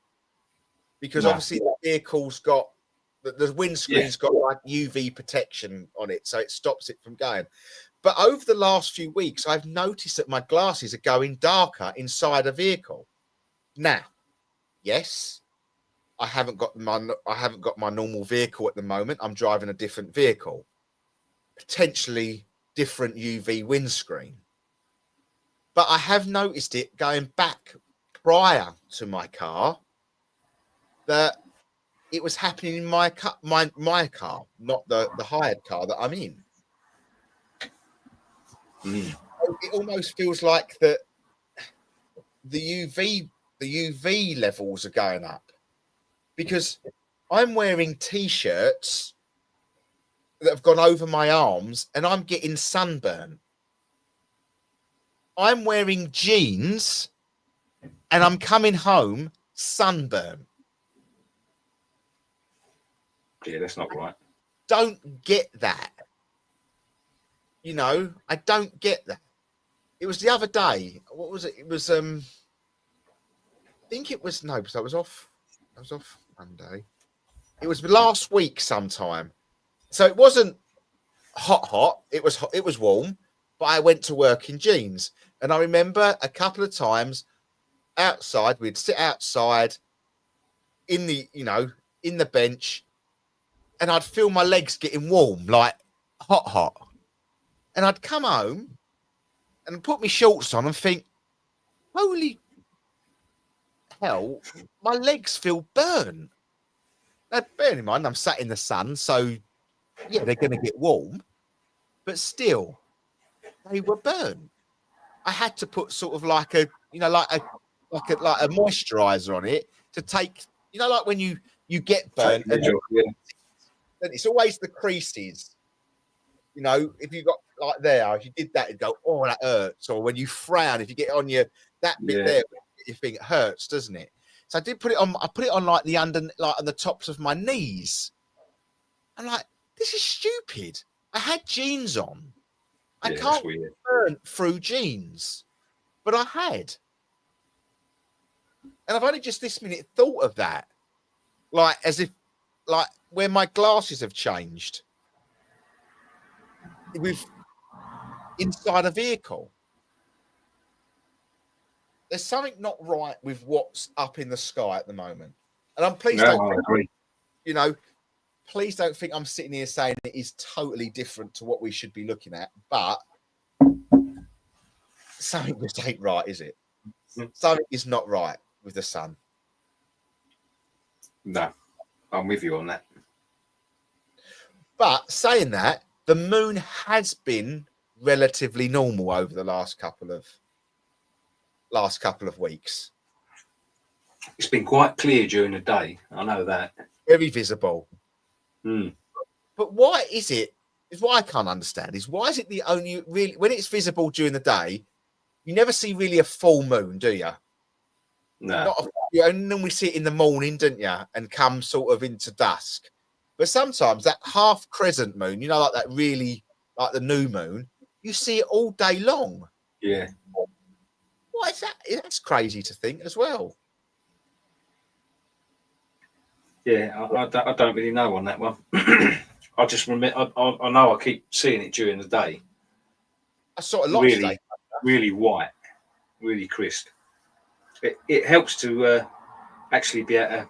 because obviously the vehicle's got the windscreen's got like UV protection on it, so it stops it from going. But over the last few weeks, I've noticed that my glasses are going darker inside a vehicle. Now, yes, I haven't got my normal vehicle at the moment. I'm driving a different vehicle, potentially different UV windscreen. But I have noticed it going back prior to my car, that it was happening in my car, not the hired car that I'm in. It almost feels like that the UV levels are going up, because I'm wearing t-shirts that have gone over my arms and I'm getting sunburn. I'm wearing jeans and I'm coming home sunburn. Yeah, that's not right. Don't get that. You know, I don't get that. It was the other day. What was it? It was I think it was no, because I was off Monday. It was last week sometime. So it wasn't hot. It was warm, but I went to work in jeans. And I remember a couple of times outside, we'd sit outside in the, in the bench, and I'd feel my legs getting warm, like hot. And I'd come home and put my shorts on and think, holy hell, my legs feel burnt. Now, bear in mind, I'm sat in the sun, so yeah, they're going to get warm, but still, they were burnt. I had to put sort of like a moisturizer on it to take, like when you get burnt, and it's always the creases. If you got like there, if you did that, it'd go, oh, that hurts. Or when you frown, if you get on that bit there, you think it hurts, doesn't it? So I did put it on. I put it on like on the tops of my knees. I'm like, this is stupid. I had jeans on. I can't burn through jeans, but I had. And I've only just this minute thought of that, like as if, like where my glasses have changed with inside a vehicle. There's something not right with what's up in the sky at the moment. And I'm pleased. I agree. Please don't think I'm sitting here saying it is totally different to what we should be looking at, but something just ain't right, is it? Something is not right with the sun. No, I'm with you on that. But saying that, the moon has been relatively normal over the last couple of weeks. It's been quite clear during the day. I know that. Very visible. Mm. But why is it? Is what I can't understand is why is it the only really when it's visible during the day, you never see really a full moon, do you? No. And then we see it in the morning, don't you? And come sort of into dusk. But sometimes that half crescent moon, like that really, like the new moon, you see it all day long. Yeah. Why is that? That's crazy to think as well. Yeah, I don't really know on that one. I just remember, I know I keep seeing it during the day. I saw a lot really, really white, really crisp. It helps to actually be able to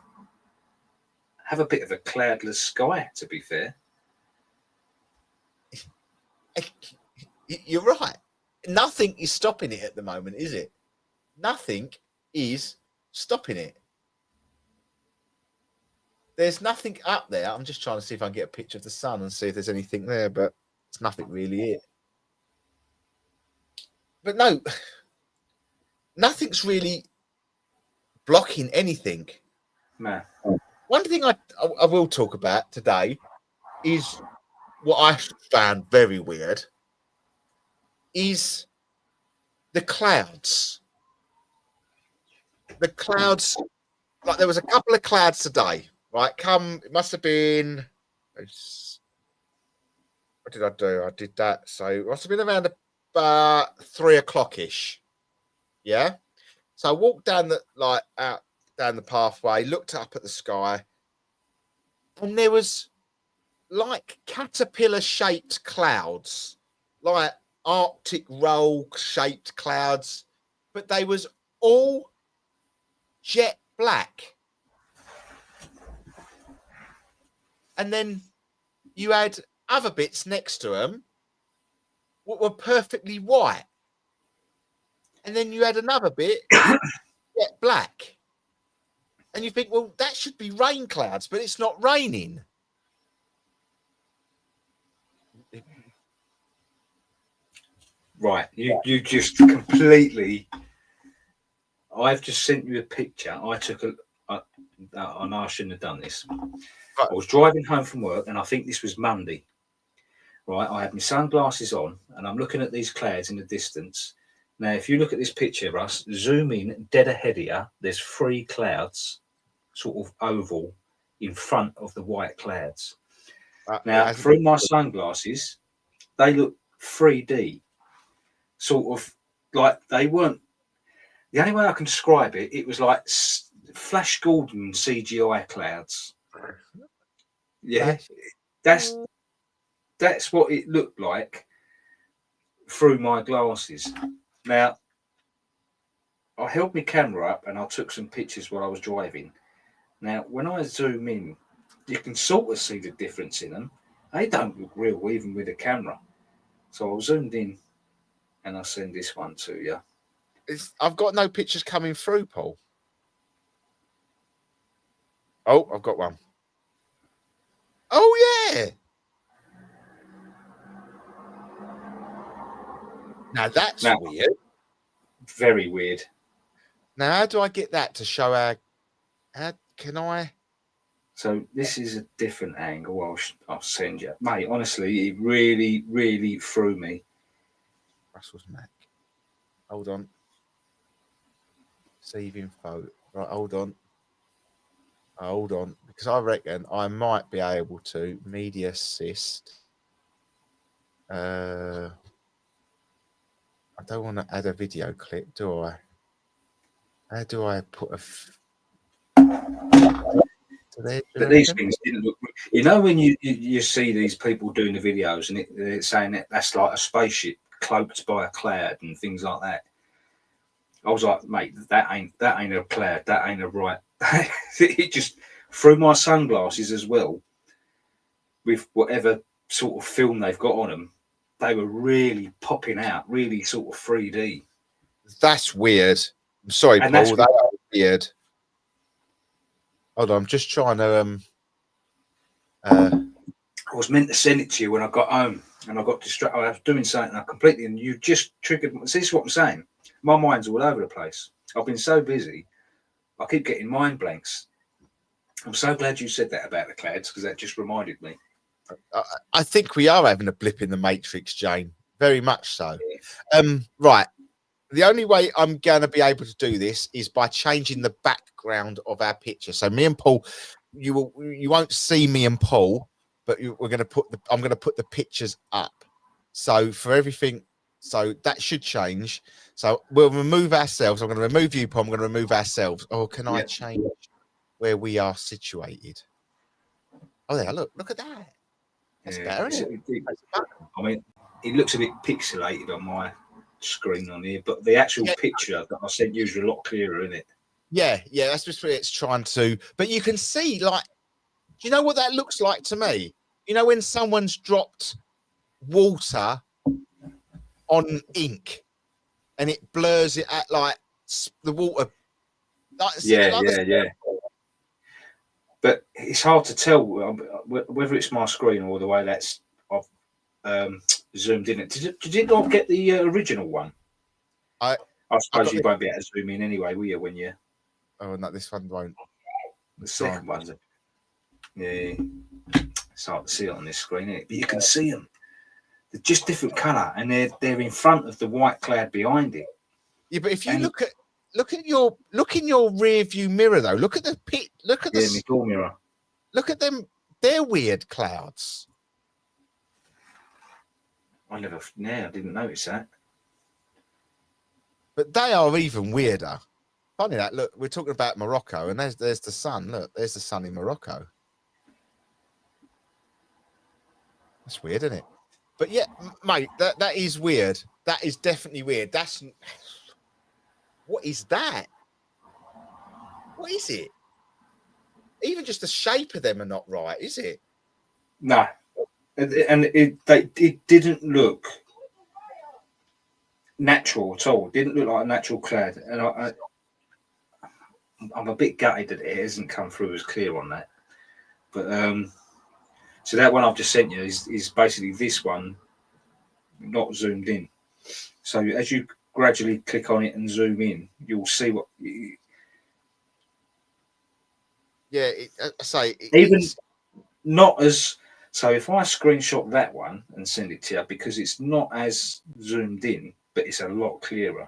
have a bit of a cloudless sky, to be fair. You're right. Nothing is stopping it at the moment, is it? Nothing is stopping it. There's nothing up there. I'm just trying to see if I can get a picture of the sun and see if there's anything there, but it's nothing really it. But no, nothing's really blocking anything. No. One thing I will talk about today is what I found very weird is the clouds. The clouds, like there was a couple of clouds today, right? It must have been, what did I do? I did that. So it must have been around about 3 o'clock-ish. Yeah. So I walked down down the pathway, looked up at the sky, and there was like caterpillar-shaped clouds, like Arctic roll-shaped clouds, but they was all jet black. And then you had other bits next to them what were perfectly white. And then you had another bit jet black. And you think, well, that should be rain clouds, but it's not raining. Right. You just completely... I've just sent you a picture. I took I know I shouldn't have done this. Right. I was driving home from work, and I think this was Monday. Right, I had my sunglasses on, and I'm looking at these clouds in the distance. Now, if you look at this picture, Russ, zoom in dead ahead of you, there's 3 clouds, sort of oval, in front of the white clouds. Now, through my sunglasses, they look 3D, sort of like they weren't. The only way I can describe it, it was like Flash Gordon CGI clouds. Yeah, that's what it looked like through my glasses. Now, I held my camera up and I took some pictures while I was driving. Now, when I zoom in, you can sort of see the difference in them. They don't look real even with a camera. So I zoomed in and I'll send this one to you. I've got no pictures coming through, Paul. Oh, I've got one. Oh, yeah. Now, that's weird. Very weird. Now, how do I get that to show how can I? So this is a different angle. I'll send you. Mate, honestly, it really, really threw me. Russell's Mac. Hold on. Save info. Right, hold on. Because I reckon I might be able to media assist. I don't want to add a video clip, do I? How do I put But these things didn't look. You know, when you see these people doing the videos and they're saying that's like a spaceship cloaked by a cloud and things like that. I was like, mate, that ain't a cloud. That ain't a right. It just through my sunglasses as well, with whatever sort of film they've got on them, they were really popping out, really sort of 3D. That's weird. I'm sorry, And Paul. That's weird. Hold on, I'm just trying to. I was meant to send it to you when I got home, and I got distracted. I was doing something completely, and you just triggered. See, this is what I'm saying. My mind's all over the place. I've been so busy, I keep getting mind blanks. I'm so glad you said that about the clouds because that just reminded me. I think we are having a blip in the matrix, Jane. Very much so. Right. The only way I'm going to be able to do this is by changing the background of our picture. So me and Paul, you won't see me and Paul, but we're going to I'm going to put the pictures up. So for everything, so that should change. So we'll remove ourselves. I'm going to remove you, Paul. I'm going to remove ourselves. Or can I change where we are situated? Oh, there. Look at that. That's better, isn't it? I mean, it looks a bit pixelated on my screen on here, but the actual picture that I sent you is a lot clearer, isn't it? Yeah, that's just what it's trying to. But you can see, like, do you know what that looks like to me? You know, when someone's dropped water on ink and it blurs it at like the water. Like, yeah. But it's hard to tell whether it's my screen or the way that's I've zoomed in. Did it not get the original one? I suppose you won't be able to zoom in anyway, will you? When you oh, no, this one won't. The second one's it's hard to see it on this screen, isn't it? But you can see them. They're just different colour, and they're in front of the white cloud behind it. Yeah, but if you look in your rear view mirror though, look at the my door mirror. Look at them. They're weird clouds. I didn't notice that. But they are even weirder. Funny that. Look, we're talking about Morocco, and there's the sun. Look, there's the sun in Morocco. That's weird, isn't it? But yeah, mate, that is weird. That is definitely weird. What is that? What is it? Even just the shape of them are not right, is it? No, and it didn't look natural at all. It didn't look like a natural cloud, and I'm a bit gutted that it hasn't come through as clear on that. But so that one I've just sent you is basically this one, not zoomed in. So as you gradually click on it and zoom in, you'll see what. Yeah, I say Even it's not as so. If I screenshot that one and send it to you, because it's not as zoomed in, but it's a lot clearer.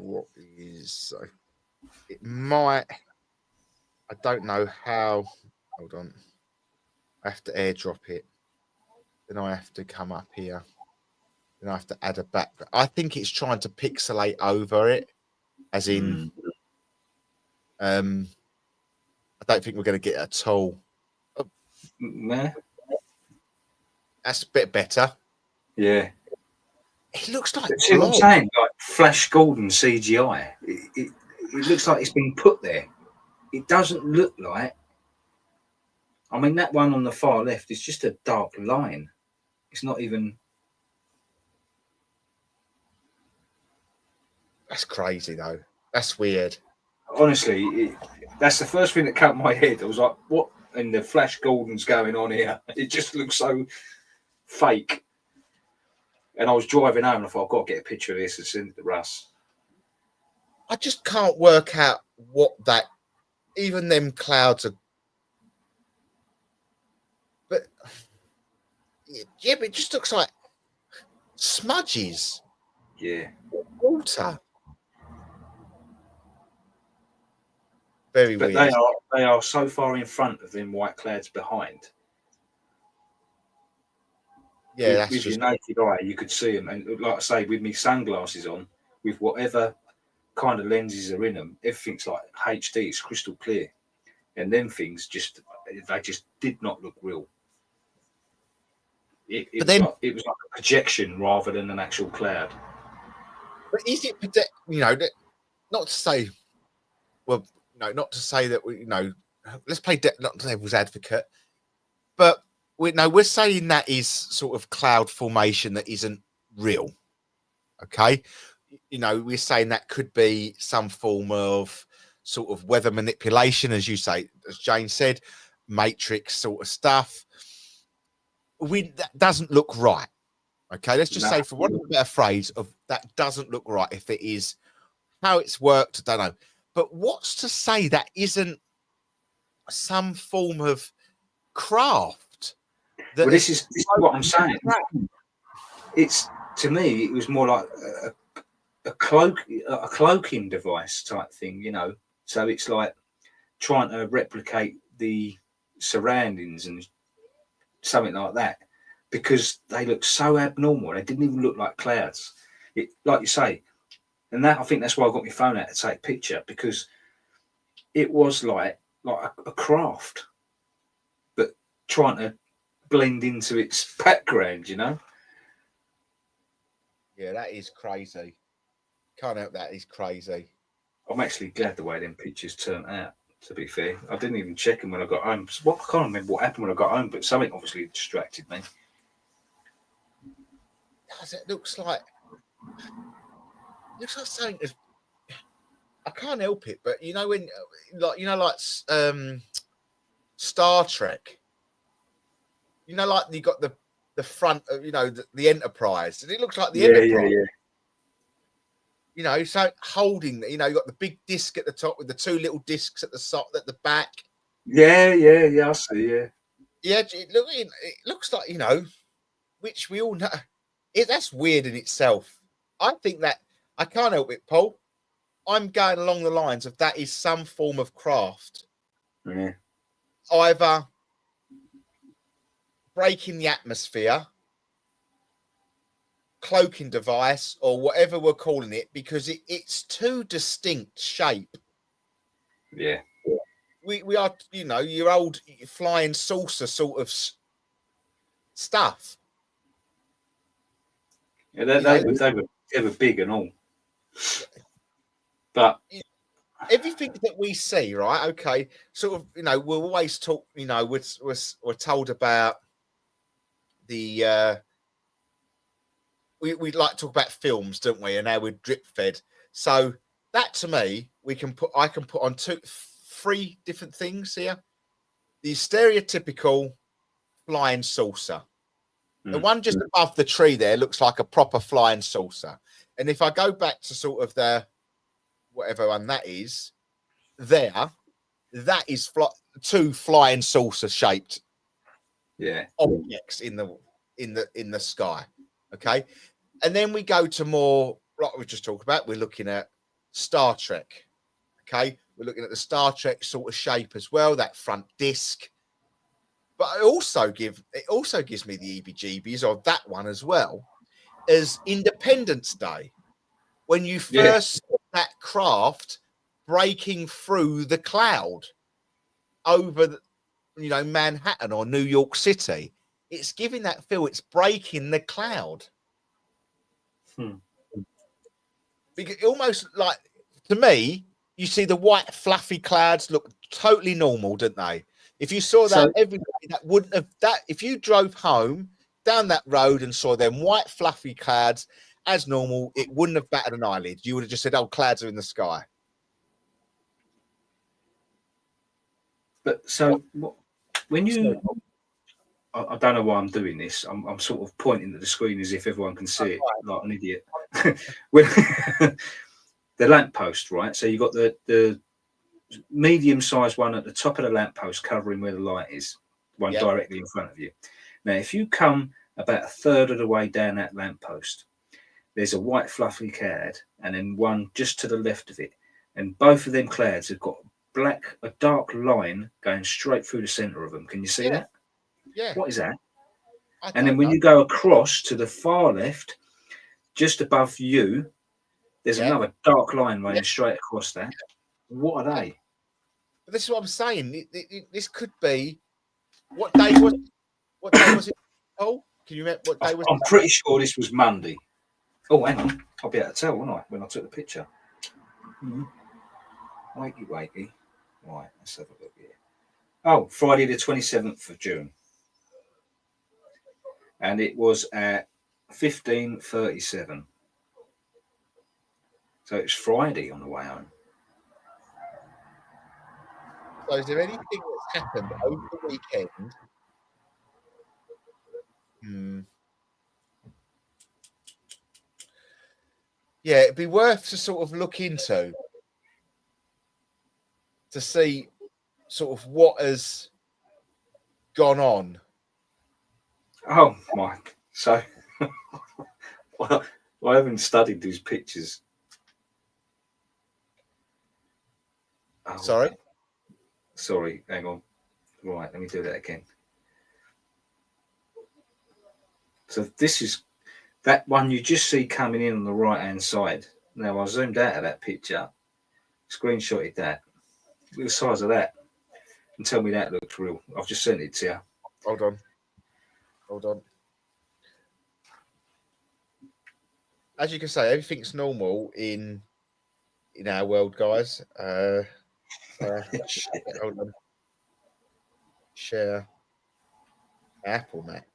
what is it might. I don't know how. Hold on. I have to airdrop it. Then I have to come up here. Then I have to add a background. I think it's trying to pixelate over it, as in, I don't think we're going to get it at all. Nah. That's a bit better. Yeah. It looks like See what I'm blob. saying? Like Flash Gordon CGI. It looks like it's been put there. It doesn't look like. I mean, that one on the far left is just a dark line. It's not even. That's crazy, though. That's weird. Honestly, that's the first thing that came to my head. I was like, what in the Flash Gordon's going on here? It just looks so fake. And I was driving home and I thought, I've got to get a picture of this and send it to Russ. I just can't work out what that, even them clouds are. But yeah, but it just looks like smudges. Yeah. Water. Very But weird. they are so far in front of them white clouds behind. Yeah, with, that's with just your naked eye, you could see them. And like I say, with me sunglasses on, with whatever kind of lenses are in them, everything's like HD. It's crystal clear. And them things they just did not look real. It But was then- like, it was like a projection rather than an actual cloud. But is it, not to say, well, no, not to say that we, let's play not devil's advocate, but we're saying that is sort of cloud formation that isn't real. Okay, we're saying that could be some form of sort of weather manipulation, as you say, as Jane said, matrix sort of stuff. That doesn't look right. Okay, let's just say, for one of the better phrase, of that doesn't look right. If it is how it's worked, I don't know. But what's to say that isn't some form of craft? Well, this is what I'm saying. It's, to me, it was more like a cloaking device type thing, So it's like trying to replicate the surroundings and something like that, because they look so abnormal. They didn't even look like clouds. It, like you say, and that, I think that's why I got my phone out to take a picture, because it was like a craft, but trying to blend into its background, Yeah, that is crazy. Can't help that. Is crazy. I'm actually glad the way them pictures turned out, to be fair. I didn't even check them when I got home. I can't remember what happened when I got home, but something obviously distracted me. It looks like something. I can't help it, but when, like Star Trek. Like you got the front of the Enterprise, and it looks like the Enterprise. Yeah. So holding, you got the big disc at the top with the two little discs at the back. Yeah, I see, yeah. Yeah, it looks like, which we all know. That's weird in itself. I think that, I can't help it, Paul. I'm going along the lines of that is some form of craft. Yeah. Either breaking the atmosphere, cloaking device, or whatever we're calling it, because it's too distinct shape. Yeah. We are, your old flying saucer sort of stuff. Yeah, they were big and all. But everything that we see, right? Okay, sort of, we'll always talk, we're told about the we like to talk about films, don't we? And how we're drip fed. So that, to me, I can put on three different things here. The stereotypical flying saucer. The one just above the tree there looks like a proper flying saucer. And if I go back to sort of the whatever one that is, there, that is two flying saucer shaped objects in the sky. Okay. And then we go to more like we just talked about. We're looking at Star Trek. Okay. We're looking at the Star Trek sort of shape as well, that front disc. But it also gives me the EBGBs of that one as well as Independence Day, when you first saw that craft breaking through the cloud over, Manhattan or New York City. It's giving that feel. It's breaking the cloud. Because almost like, to me, you see the white fluffy clouds look totally normal, don't they? If you saw that every day, that wouldn't have that. If you drove home down that road and saw them white fluffy clouds as normal, it wouldn't have batted an eyelid. You would have just said, "Oh, clouds are in the sky." But when you, I don't know why I'm doing this. I'm sort of pointing to the screen as if everyone can see it, like an idiot. When the lamppost, right? So you got the medium-sized one at the top of the lamppost covering where the light is, one directly in front of you. Now, if you come about a third of the way down that lamppost, there's a white fluffy cloud, and then one just to the left of it, and both of them clouds have got a dark line going straight through the center of them. Can you see that? Yeah. What is that? And then when you go across to the far left, just above you, there's another dark line running straight across that. What are they? This is what I'm saying. This could be. What day was it? Oh, can you remember what day was it? I'm pretty sure this was Monday. Oh, hang on. I'll be able to tell, won't I, when I took the picture? Wakey. Right, let's have a look here. Oh, Friday the 27th of June. And it was at 15:37. So it's Friday on the way home. So is there anything that's happened over the weekend? Yeah, it'd be worth to sort of look into to see sort of what has gone on. Oh, Mike. So, well, I haven't studied these pictures. Oh, Sorry, hang on. Right, let me do that again. So this is that one you just see coming in on the right-hand side. Now, I zoomed out of that picture, screenshotted that. Look at the size of that. And tell me that looks real. I've just sent it to you. Hold on. As you can say, everything's normal in our world, guys. Hold on. Share Apple Mac.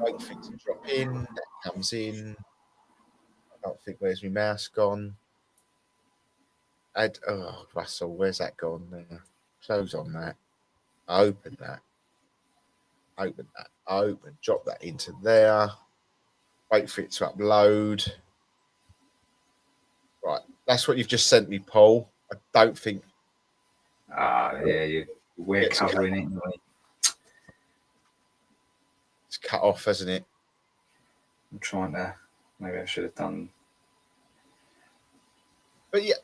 Wait for it to drop in. That comes in. I don't think where's my mouse gone. Russell, where's that gone there? Close on that. Open that. Open. Drop that into there. Wait for it to upload. Right. That's what you've just sent me, Paul. I don't think. We're covering it anyway. It's cut off, hasn't it? I'm trying to. Maybe I should have done. But it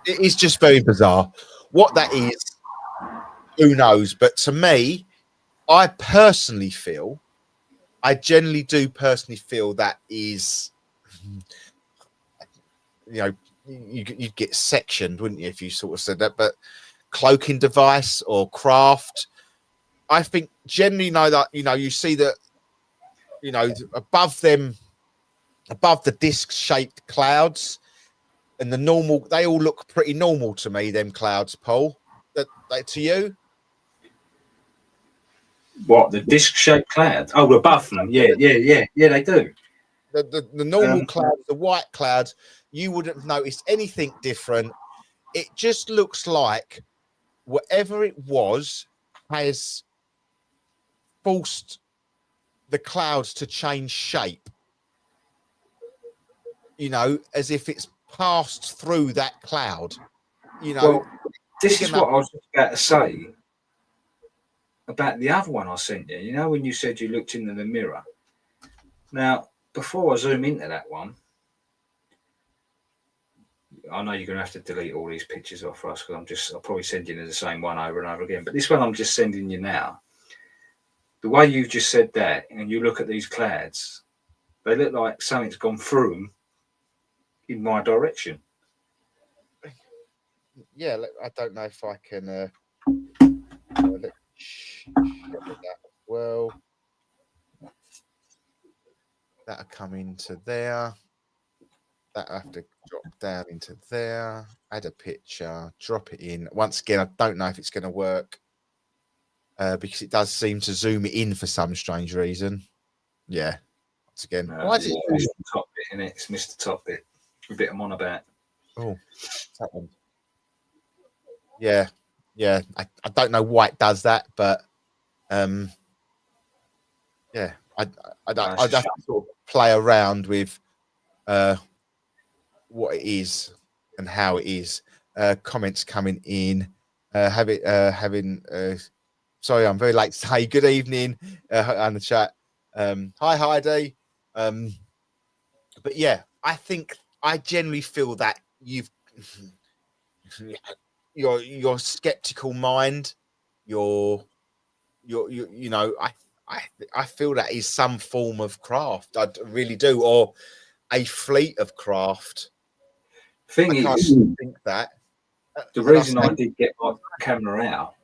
is just very bizarre. What that is, who knows? But to me, I generally do personally feel that is, you'd get sectioned, wouldn't you, if you sort of said that? But cloaking device or craft, I think generally that, you see that, above the disc-shaped clouds and the normal, they all look pretty normal to me, them clouds, Paul. That to you? What, the disc-shaped clouds? Oh, above them. Yeah, they do. The normal clouds, the white clouds, you wouldn't have noticed anything different. It just looks like whatever it was has forced the clouds to change shape, you know, as if it's passed through that cloud, you know. Well, this big is enough- what I was about to say about the other one I sent you. You know, when you said you looked into the mirror. Now, before I zoom into that one, I know you're going to have to delete all these pictures off us because I'll probably send you the same one over and over again. But this one I'm just sending you now. The way you've just said that, and you look at these clouds, they look like something's gone through them in my direction. Yeah, I don't know if I can let's show that as well. That'll come into there. That I have to drop down into there. Add a picture, drop it in. Once again, I don't know if it's going to work because it does seem to zoom it in for some strange reason. Yeah. Once again, why is it? It's the top bit, innit? It's missed the top bit. A bit I'm on about. Oh, what's happened? Yeah, yeah. I don't know why it does that, but yeah, I'd have to sort of play around with what it is and how it is. Comments coming in. Sorry, I'm very late to say good evening on the chat. Hi Heidi. But yeah, I generally feel that your skeptical mind, you know, I feel that is some form of craft. I really do, or a fleet of craft. Thing I can't is, think that. the reason I did get my camera out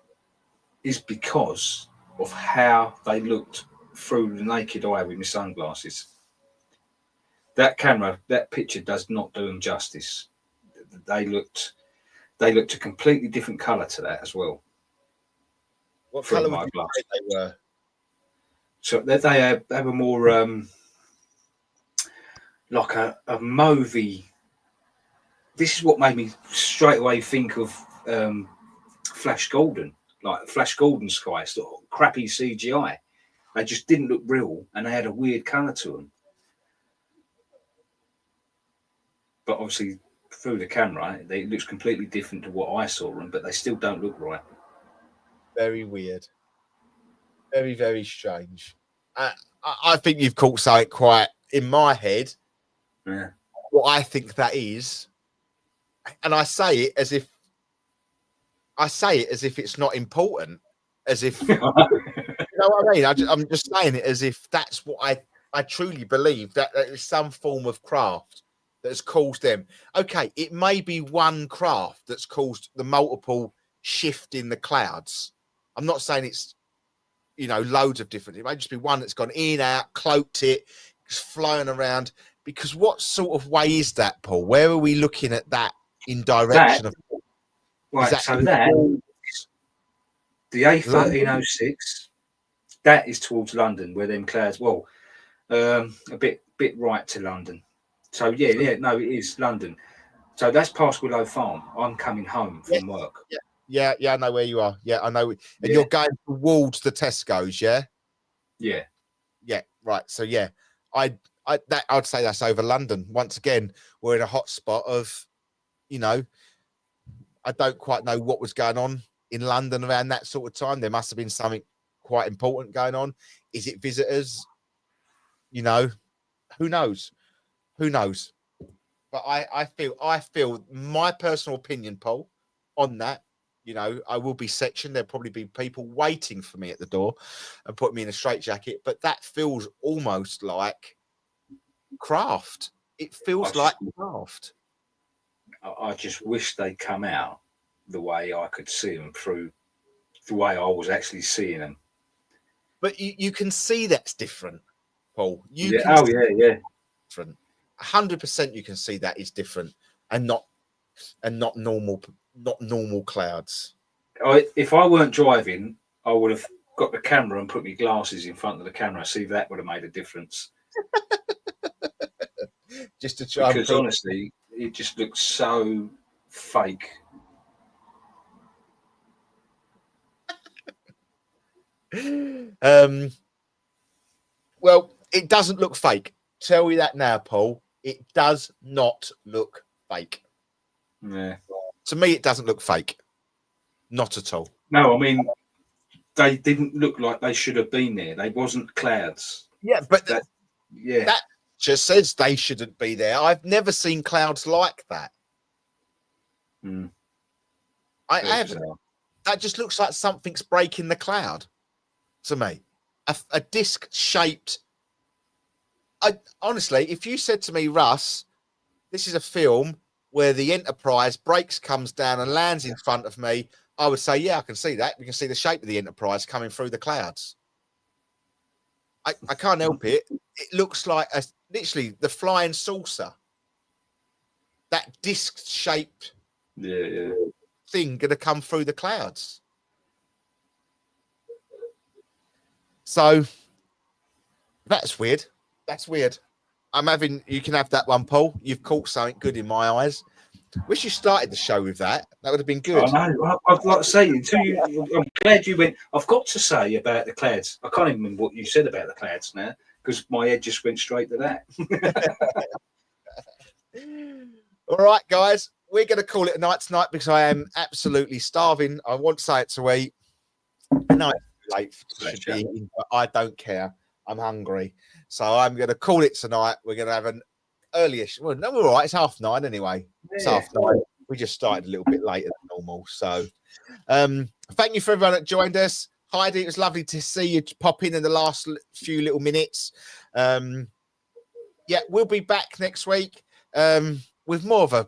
is because of how they looked through the naked eye with my sunglasses. That camera, that picture does not do them justice. They looked a completely different colour to that as well. What colour would my you say they were? So they were more like a mauvey. This is what made me straight away think of Flash Gordon, like Flash Gordon sky, sort of crappy CGI. They just didn't look real, and they had a weird colour to them. But obviously, through the camera, it looks completely different to what I saw them, but they still don't look right. Very weird. Very, very strange. I think you've caught something quite in my head. Yeah. What I think that is, and I say it as if it's not important, as if you know what I mean. I'm just saying it as if that's what I truly believe that is some form of craft that has caused them. Okay, it may be one craft that's caused the multiple shift in the clouds. I'm not saying it's, you know, loads of different. It may just be one that's gone in, out, cloaked it, it's flying around. Because what sort of way is that, Paul? Where are we looking at that in direction of? Right, That so that the A1306, that is towards London, where them clouds. Well, a bit right to London. So yeah, no, it is London. So that's past Willow Farm. I'm coming home from work. Yeah, I know where you are. Yeah, I know. And Yeah. you're going towards the Tesco's, yeah? Yeah. Right. So yeah, I'd say that's over London. Once again, we're in a hot spot of, you know, I don't quite know what was going on in London around that sort of time. There must have been something quite important going on. Is it visitors? You know, who knows? Who knows? But I feel my personal opinion, Paul, on that, you know, I will be sectioned. There'll probably be people waiting for me at the door and put me in a straitjacket. But that feels almost like craft. It feels like craft. I just wish they'd come out the way I could see them through the way I was actually seeing them. But you can see that's different, Paul. Yeah. Different. 100% you can see that is different and not normal clouds. If I weren't driving, I would have got the camera and put my glasses in front of the camera. See if that would have made a difference. Just to try, because honestly, it just looks so fake. Well, it doesn't look fake. Tell you that now, Paul. It does not look fake. Yeah. To me, it doesn't look fake. Not at all. No, I mean, they didn't look like they should have been there. They wasn't clouds. Yeah, but That just says they shouldn't be there. I've never seen clouds like that. Mm. I Very haven't. bizarre. That just looks like something's breaking the cloud to me. A disc shaped. Honestly, if you said to me, Russ, this is a film where the Enterprise breaks, comes down and lands in front of me, I would say, yeah, I can see that. We can see the shape of the Enterprise coming through the clouds. I can't help it. It looks like literally the flying saucer. That disc-shaped thing going to come through the clouds. So that's weird. That's weird. You can have that one, Paul. You've caught something good in my eyes. Wish you started the show with that. That would have been good. I know. I'd like to say, I'm glad you went. I've got to say about the clouds. I can't even remember what you said about the clouds now because my head just went straight to that. All right, guys. We're going to call it a night tonight because I am absolutely starving. I want something to eat. I know it's late to be eating, but I don't care. I'm hungry. So I'm going to call it tonight. We're going to have an early-ish. Well, no, we're all right. It's 9:30 anyway. It's 9:30. We just started a little bit later than normal. So thank you for everyone that joined us. Heidi, it was lovely to see you pop in the last few little minutes. Yeah, we'll be back next week with more of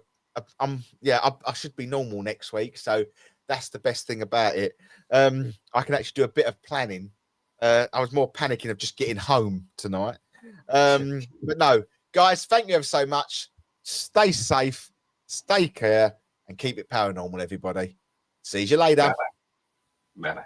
I should be normal next week. So that's the best thing about it. I can actually do a bit of planning. I was more panicking of just getting home tonight. But no, guys, thank you ever so much. Stay safe, stay clear, and keep it paranormal, everybody. See you later. Bye-bye. Bye-bye.